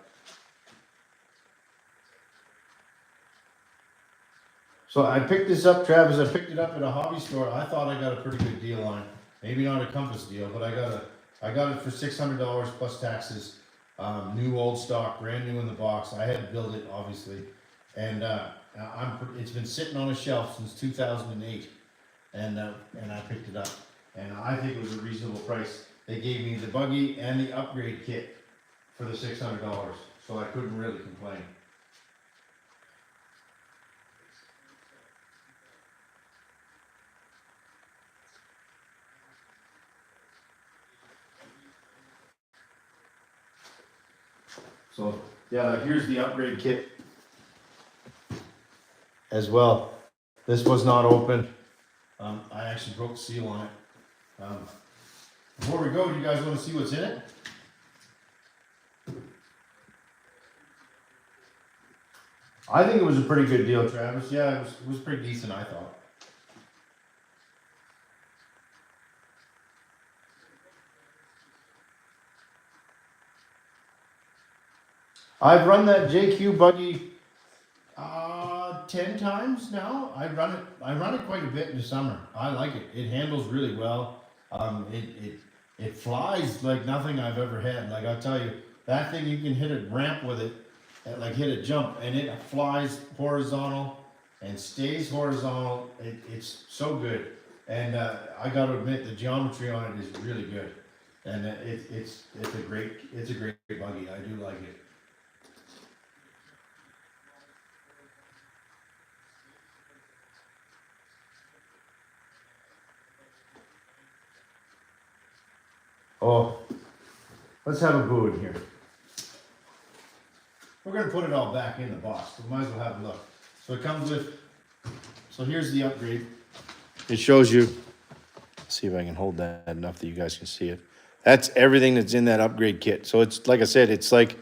So I picked this up, Travis. I picked it up at a hobby store. I thought I got a pretty good deal on it. Maybe not a Compass deal, but I got it for $600 plus taxes. New old stock, brand new in the box. I had to build it, obviously, and it's been sitting on a shelf since 2008, and I picked it up, and I think it was a reasonable price. They gave me the buggy and the upgrade kit for the $600, so I couldn't really complain. So yeah, here's the upgrade kit as well. This was not open. I actually broke the seal on it. Before we go, do you guys want to see what's in it? I think it was a pretty good deal, Travis. Yeah, it was pretty decent, I thought. I've run that JQ buggy 10 times now. I run it quite a bit in the summer. I like it. It handles really well. It flies like nothing I've ever had. Like I'll tell you, that thing you can hit a ramp with it, like hit a jump, and it flies horizontal and stays horizontal. It's so good. And I got to admit, the geometry on it is really good. And it's a great buggy. I do like it. Oh, let's have a boo in here. We're gonna put it all back in the box. We might as well have a look. So it comes with. So here's the upgrade. It shows you. Let's see if I can hold that enough that you guys can see it. That's everything that's in that upgrade kit. So it's like I said, it's like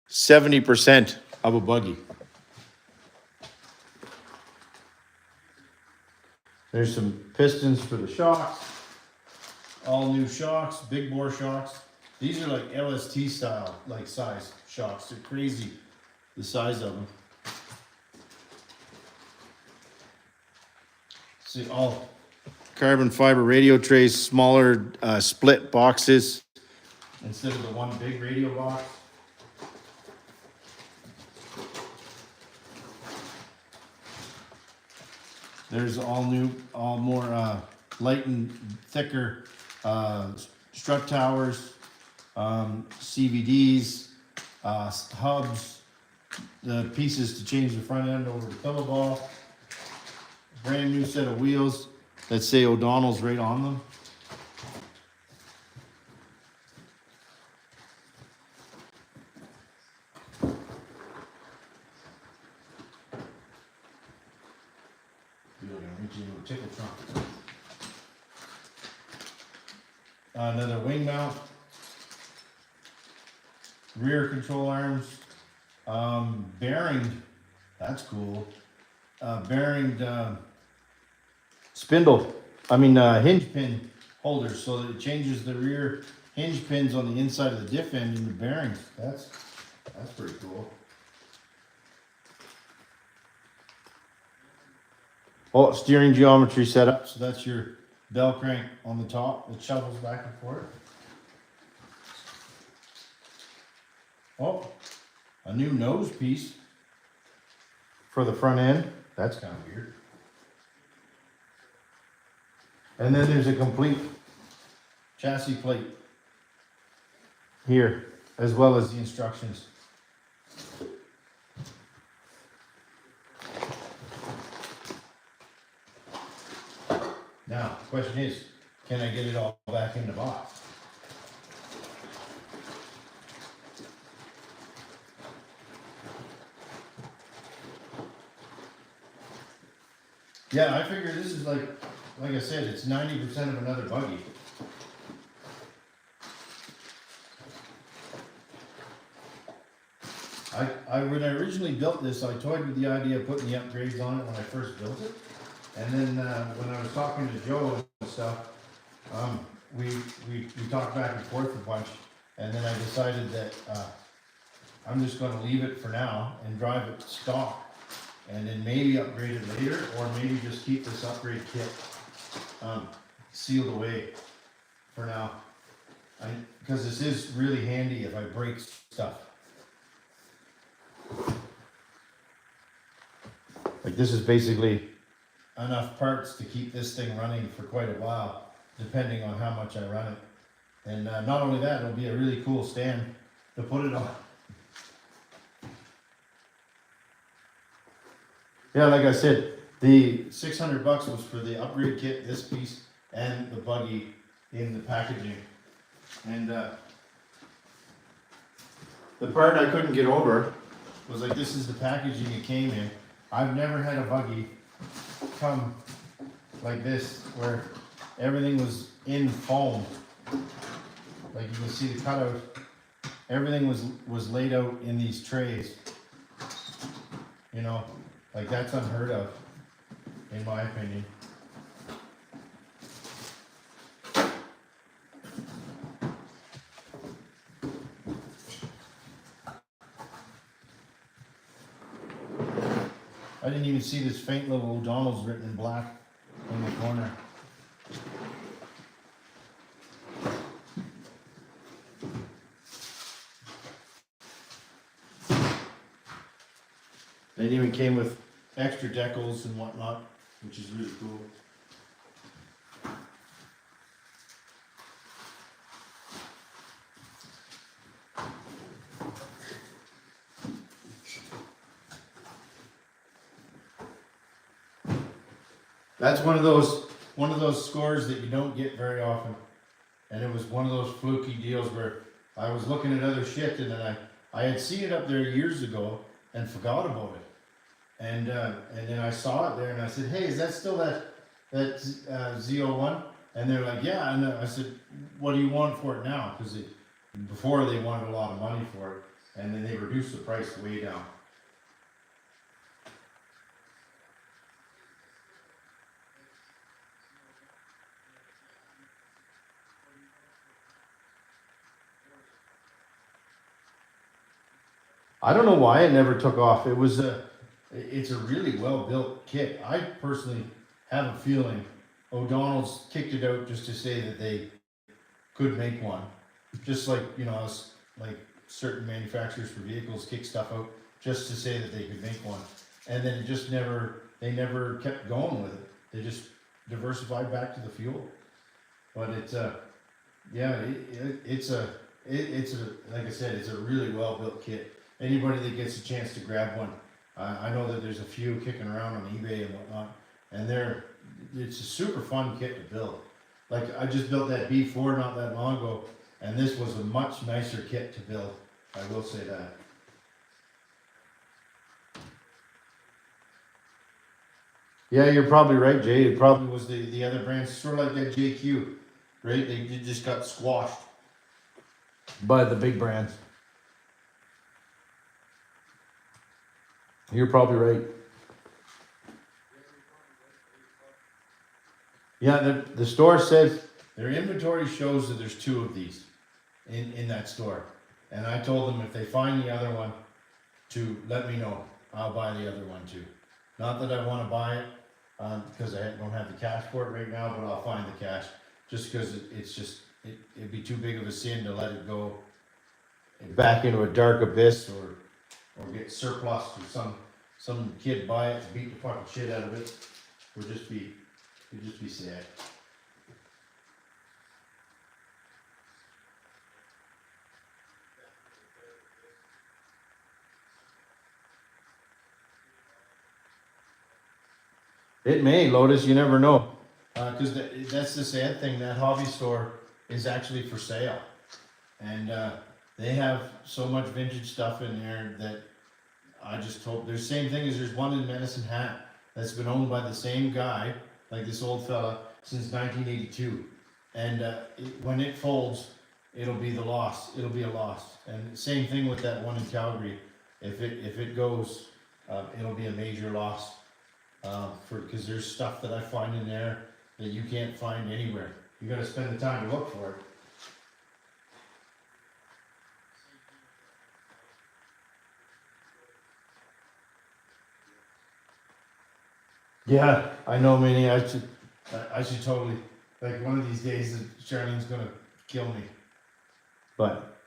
70% of a buggy. There's some pistons for the shocks. All new shocks, big bore shocks. These are like LST style, like size shocks. They're crazy, the size of them. See, all carbon fiber radio trays, smaller split boxes instead of the one big radio box. There's all more light and thicker strut towers, CVDs, hubs, the pieces to change the front end over to pillow ball. Brand new set of wheels that say O'Donnell's right on them. Another wing mount, rear control arms, bearing, that's cool, bearing spindle, hinge pin holders, so that it changes the rear hinge pins on the inside of the diff end into bearings. That's pretty cool. Oh, steering geometry setup. So that's your bell crank on the top that shovels back and forth. Oh, a new nose piece for the front end. That's kind of weird. And then there's a complete chassis plate here, as well as the instructions. Now, the question is, can I get it all back in the box? Yeah, I figure this is like I said, it's 90% of another buggy. When I originally built this, I toyed with the idea of putting the upgrades on it when I first built it. And then when I was talking to Joe and stuff, we talked back and forth a bunch. And then I decided that I'm just going to leave it for now and drive it stock. And then maybe upgrade it later, or maybe just keep this upgrade kit sealed away for now. Because this is really handy if I break stuff. Like this is basically enough parts to keep this thing running for quite a while, depending on how much I run it. And not only that, it'll be a really cool stand to put it on. Yeah, like I said, the $600 was for the upgrade kit, this piece, and the buggy in the packaging. And the part I couldn't get over was like, this is the packaging it came in. I've never had a buggy come like this, where everything was in foam. Like you can see the cutout, everything was laid out in these trays. You know, like that's unheard of, in my opinion. I didn't even see this faint little O'Donnell's written in black in the corner. They even came with extra decals and whatnot, which is really cool. That's one of those scores that you don't get very often. And it was one of those fluky deals where I was looking at other shit, and then I had seen it up there years ago and forgot about it. And then I saw it there, and I said, "Hey, is that still that Z01?" And they're like, "Yeah." And I said, "What do you want for it now?" Because before they wanted a lot of money for it, and then they reduced the price way down. I don't know why it never took off. It's a really well built kit. I personally have a feeling O'Donnell's kicked it out just to say that they could make one. Just like, you know, like certain manufacturers for vehicles kick stuff out just to say that they could make one. And then they never kept going with it. They just diversified back to the fuel. But it's like I said, it's a really well built kit. Anybody that gets a chance to grab one, I know that there's a few kicking around on eBay and whatnot, and it's a super fun kit to build. Like I just built that B4 not that long ago, and this was a much nicer kit to build. I will say that. Yeah, you're probably right, Jay. It probably was the other brands, sort of like that JQ, right? They just got squashed by the big brands. You're probably right. Yeah, the store says their inventory shows that there's 2 of these in that store. And I told them if they find the other one to let me know. I'll buy the other one too. Not that I wanna buy it, because I don't have the cash for it right now, but I'll find the cash. Just because it'd be too big of a sin to let it go back into a dark abyss or get surplus or some kid buy it and beat the fucking shit out of it. It'd just be sad. It may, Lotus, you never know. Because that's the sad thing, that hobby store is actually for sale. And they have so much vintage stuff in there that I just hope, there's the same thing as there's one in Medicine Hat that's been owned by the same guy, like this old fella, since 1982. And when it folds, it'll be a loss. And same thing with that one in Calgary. If it goes, it'll be a major loss. Because there's stuff that I find in there that you can't find anywhere. You gotta spend the time to look for it. Yeah, I know, Minnie. I should totally, like, one of these days, Charlene's gonna kill me. But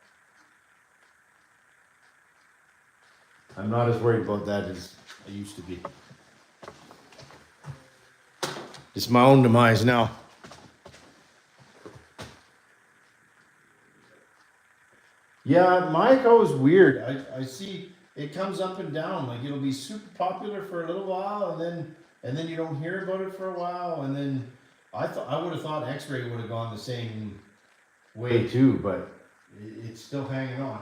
I'm not as worried about that as I used to be. It's my own demise now. Yeah, Mayako is weird. I see it comes up and down. Like it'll be super popular for a little while, and then you don't hear about it for a while, and then I would have thought X-Ray would have gone the same way too, but it's still hanging on.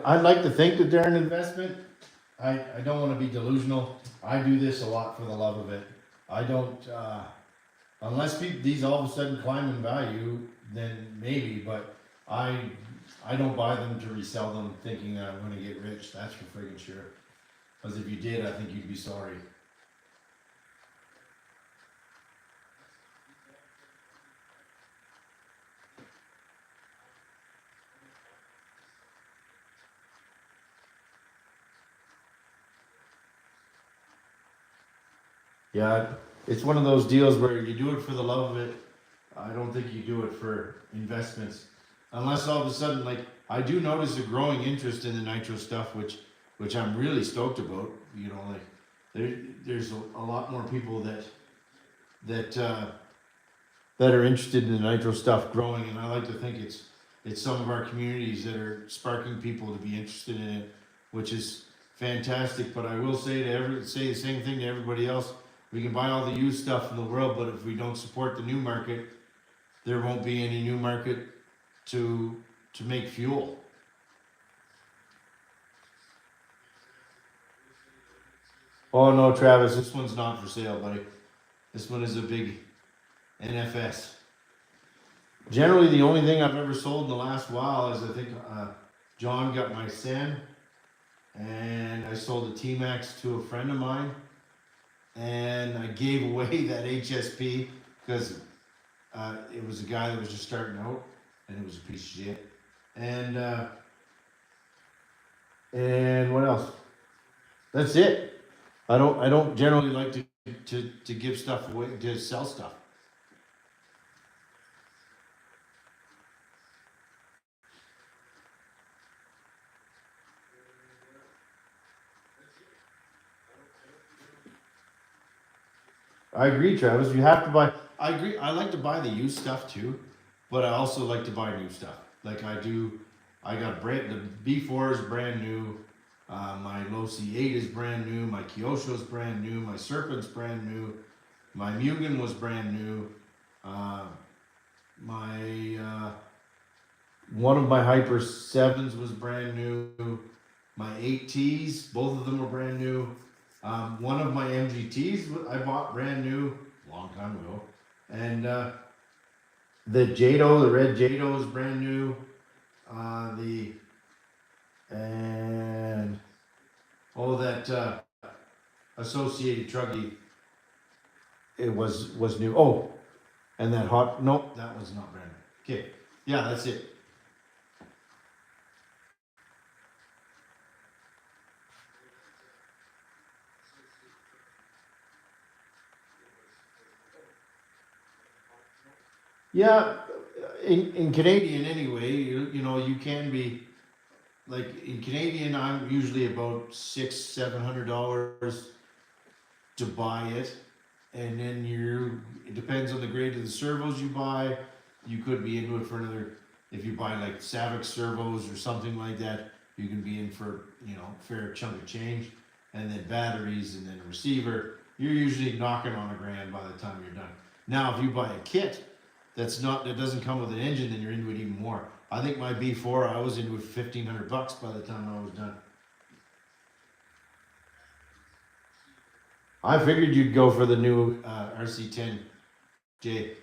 I'd like to think that they're an investment. I don't want to be delusional. I do this a lot for the love of it. I don't, unless these all of a sudden climb in value, then maybe, but I don't buy them to resell them thinking that I'm going to get rich. That's for friggin' sure. Because if you did, I think you'd be sorry. Yeah, it's one of those deals where you do it for the love of it. I don't think you do it for investments. Unless all of a sudden, like, I do notice a growing interest in the nitro stuff, which I'm really stoked about. You know, like, there's a lot more people that are interested in the nitro stuff growing, and I like to think it's some of our communities that are sparking people to be interested in it, which is fantastic. But I will say say the same thing to everybody else. We can buy all the used stuff in the world, but if we don't support the new market, there won't be any new market to make fuel. Oh no, Travis, this one's not for sale, buddy. This one is a big NFS. Generally, the only thing I've ever sold in the last while is I think John got my Sen, and I sold a T-Max to a friend of mine, and I gave away that HSP because it was a guy that was just starting out, and it was a piece of shit. And what else? That's it. I don't generally like to give stuff away, to sell stuff. I agree, Travis. You have to buy. I agree. I like to buy the used stuff too, but I also like to buy new stuff. Like I do. I got the B4 is brand new. My Low C8 is brand new. My Kyosho is brand new. My Serpent's brand new. My Mugen was brand new. My one of my Hyper 7s was brand new. My 8Ts, both of them were brand new. One of my MGTs I bought brand new long time ago, and the Jado, the red Jado is brand new. And all that Associated Truckie, it was new. Oh, and that hot, nope, that was not brand new. Okay, yeah, that's it. Yeah, in Canadian anyway, you know, you can be like in Canadian, I'm usually about $600-700 to buy it, and then it depends on the grade of the servos you buy. You could be into it for another. If you buy like Savox servos or something like that, you can be in for, you know, fair chunk of change, and then batteries and then a receiver. You're usually knocking on $1,000 by the time you're done. Now, if you buy a kit that doesn't come with an engine, then you're into it even more. I think my B4, I was into it for $1,500 by the time I was done. I figured you'd go for the new RC10J.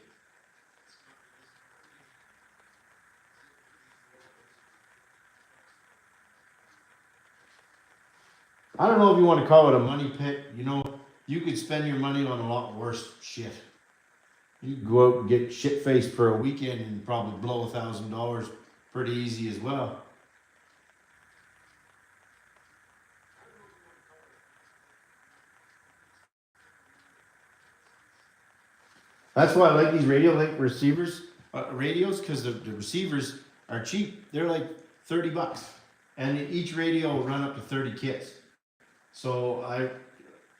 I don't know if you want to call it a money pit. You know, you could spend your money on a lot worse shit. You could go out and get shit faced for a weekend and probably blow $1,000 pretty easy as well. That's why I like these radio link radios, because the receivers are cheap. They're like $30, and each radio will run up to 30 kits. So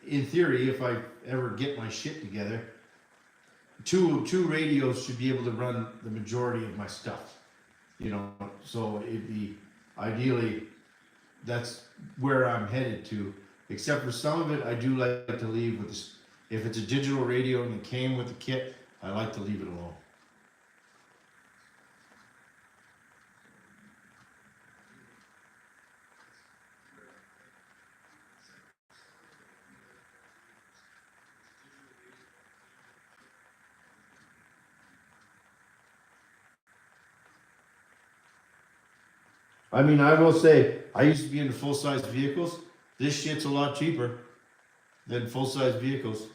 in theory, if I ever get my shit together, two radios should be able to run the majority of my stuff. You know, so it'd be ideally, that's where I'm headed to. Except for some of it, I do like to leave with this. If it's a digital radio and it came with the kit, I like to leave it alone. I mean, I will say, I used to be into full-size vehicles. This shit's a lot cheaper than full-size vehicles.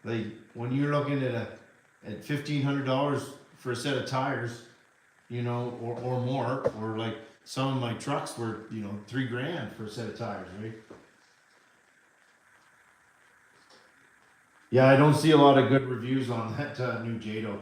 Like, when you're looking at $1,500 for a set of tires, you know, or more, or like some of my trucks were, you know, $3,000 for a set of tires, right? Yeah, I don't see a lot of good reviews on that new Jado.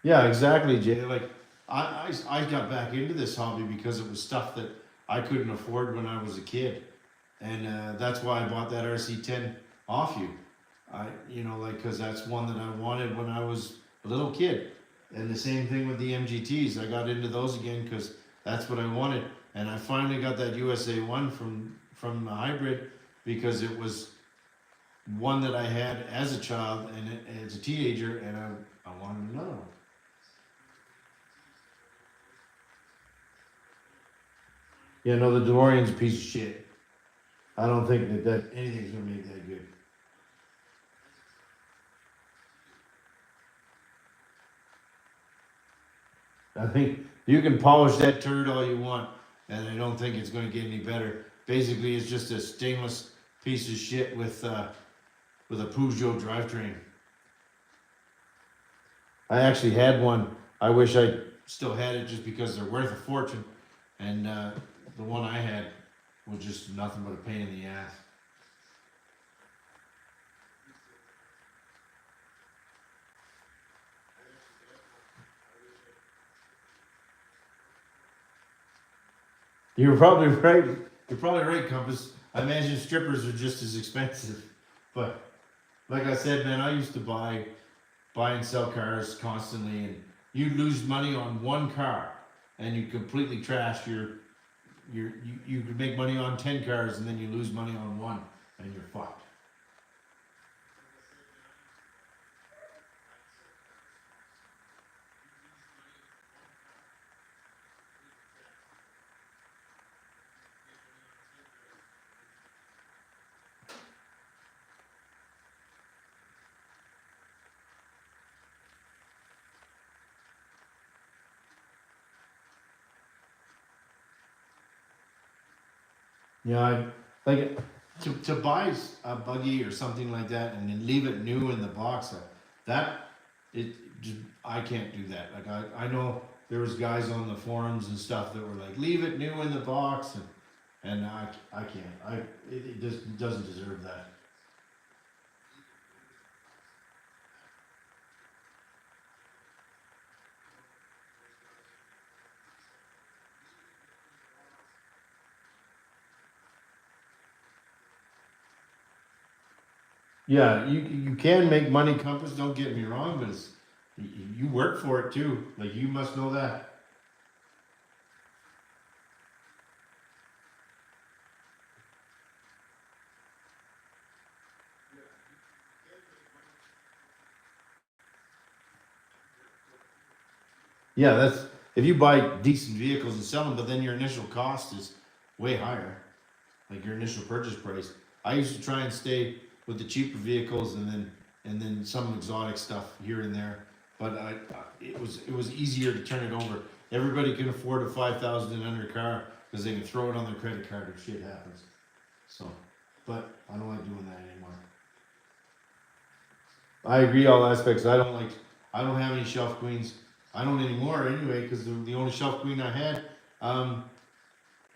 Yeah, exactly, Jay. Like, I got back into this hobby because it was stuff that I couldn't afford when I was a kid, and that's why I bought that RC10 off you. You know, like, because that's one that I wanted when I was a little kid, and the same thing with the MGTs. I got into those again because that's what I wanted, and I finally got that USA one from the hybrid because it was one that I had as a child and as a teenager, and I wanted another one. Yeah, no, the DeLorean's a piece of shit. I don't think that anything's gonna make that good. I think you can polish that turd all you want, and I don't think it's gonna get any better. Basically, it's just a stainless piece of shit with a Peugeot drivetrain. I actually had one. I wish I still had it just because they're worth a fortune, and the one I had was just nothing but a pain in the ass. You're probably right. You're probably right, Compass. I imagine strippers are just as expensive. But like I said, man, I used to buy and sell cars constantly, and you'd lose money on one car, and you completely trash you could make money on 10 cars and then you lose money on one and you're fucked. Yeah, like to buy a buggy or something like that and then leave it new in the box. That it I can't do that. Like I know there was guys on the forums and stuff that were like, leave it new in the box, and I can't. It just doesn't deserve that. Yeah, you can make money, Compass. Don't get me wrong, but you work for it too. Like you must know that. Yeah, that's if you buy decent vehicles and sell them, but then your initial cost is way higher, like your initial purchase price. I used to try and stay with the cheaper vehicles and then some exotic stuff here and there, but it was easier to turn it over. Everybody can afford a 5,000 and under car because they can throw it on their credit card if shit happens. So, but I don't like doing that anymore. I agree all aspects. I don't have any shelf queens. I don't anymore anyway, because the only shelf queen I had,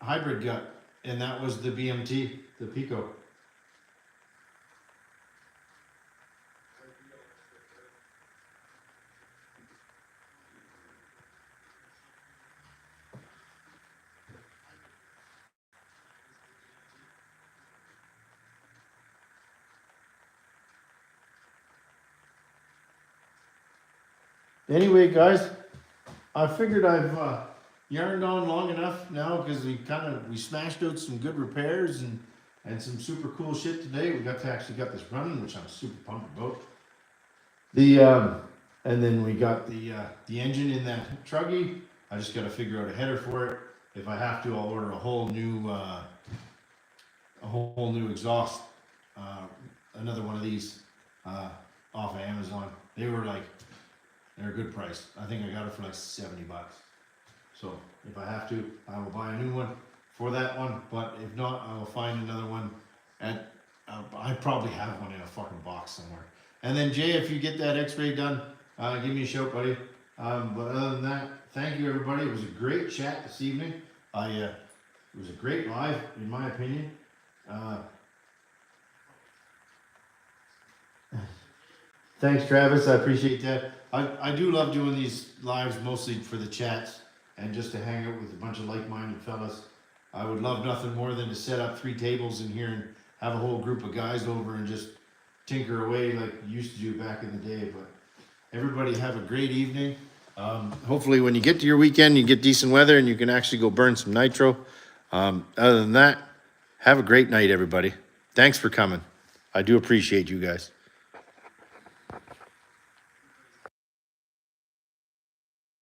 hybrid gut, and that was the BMT, the Pico. Anyway, guys, I figured I've yarned on long enough now because we smashed out some good repairs and some super cool shit today. We got to actually got this running, which I'm super pumped about. The and then we got the engine in that truggy. I just got to figure out a header for it. If I have to, I'll order a whole new exhaust, another one of these off of Amazon. They're a good price. I think I got it for like $70. So if I have to, I will buy a new one for that one. But if not, I will find another one at. I probably have one in a fucking box somewhere. And then Jay, if you get that X-ray done, give me a shout, buddy. But other than that, thank you everybody. It was a great chat this evening. It was a great live, in my opinion. Thanks, Travis. I appreciate that. I do love doing these lives mostly for the chats and just to hang out with a bunch of like-minded fellas. I would love nothing more than to set up 3 tables in here and have a whole group of guys over and just tinker away like you used to do back in the day. But everybody have a great evening. Hopefully when you get to your weekend, you get decent weather and you can actually go burn some nitro. Other than that, have a great night, everybody. Thanks for coming. I do appreciate you guys.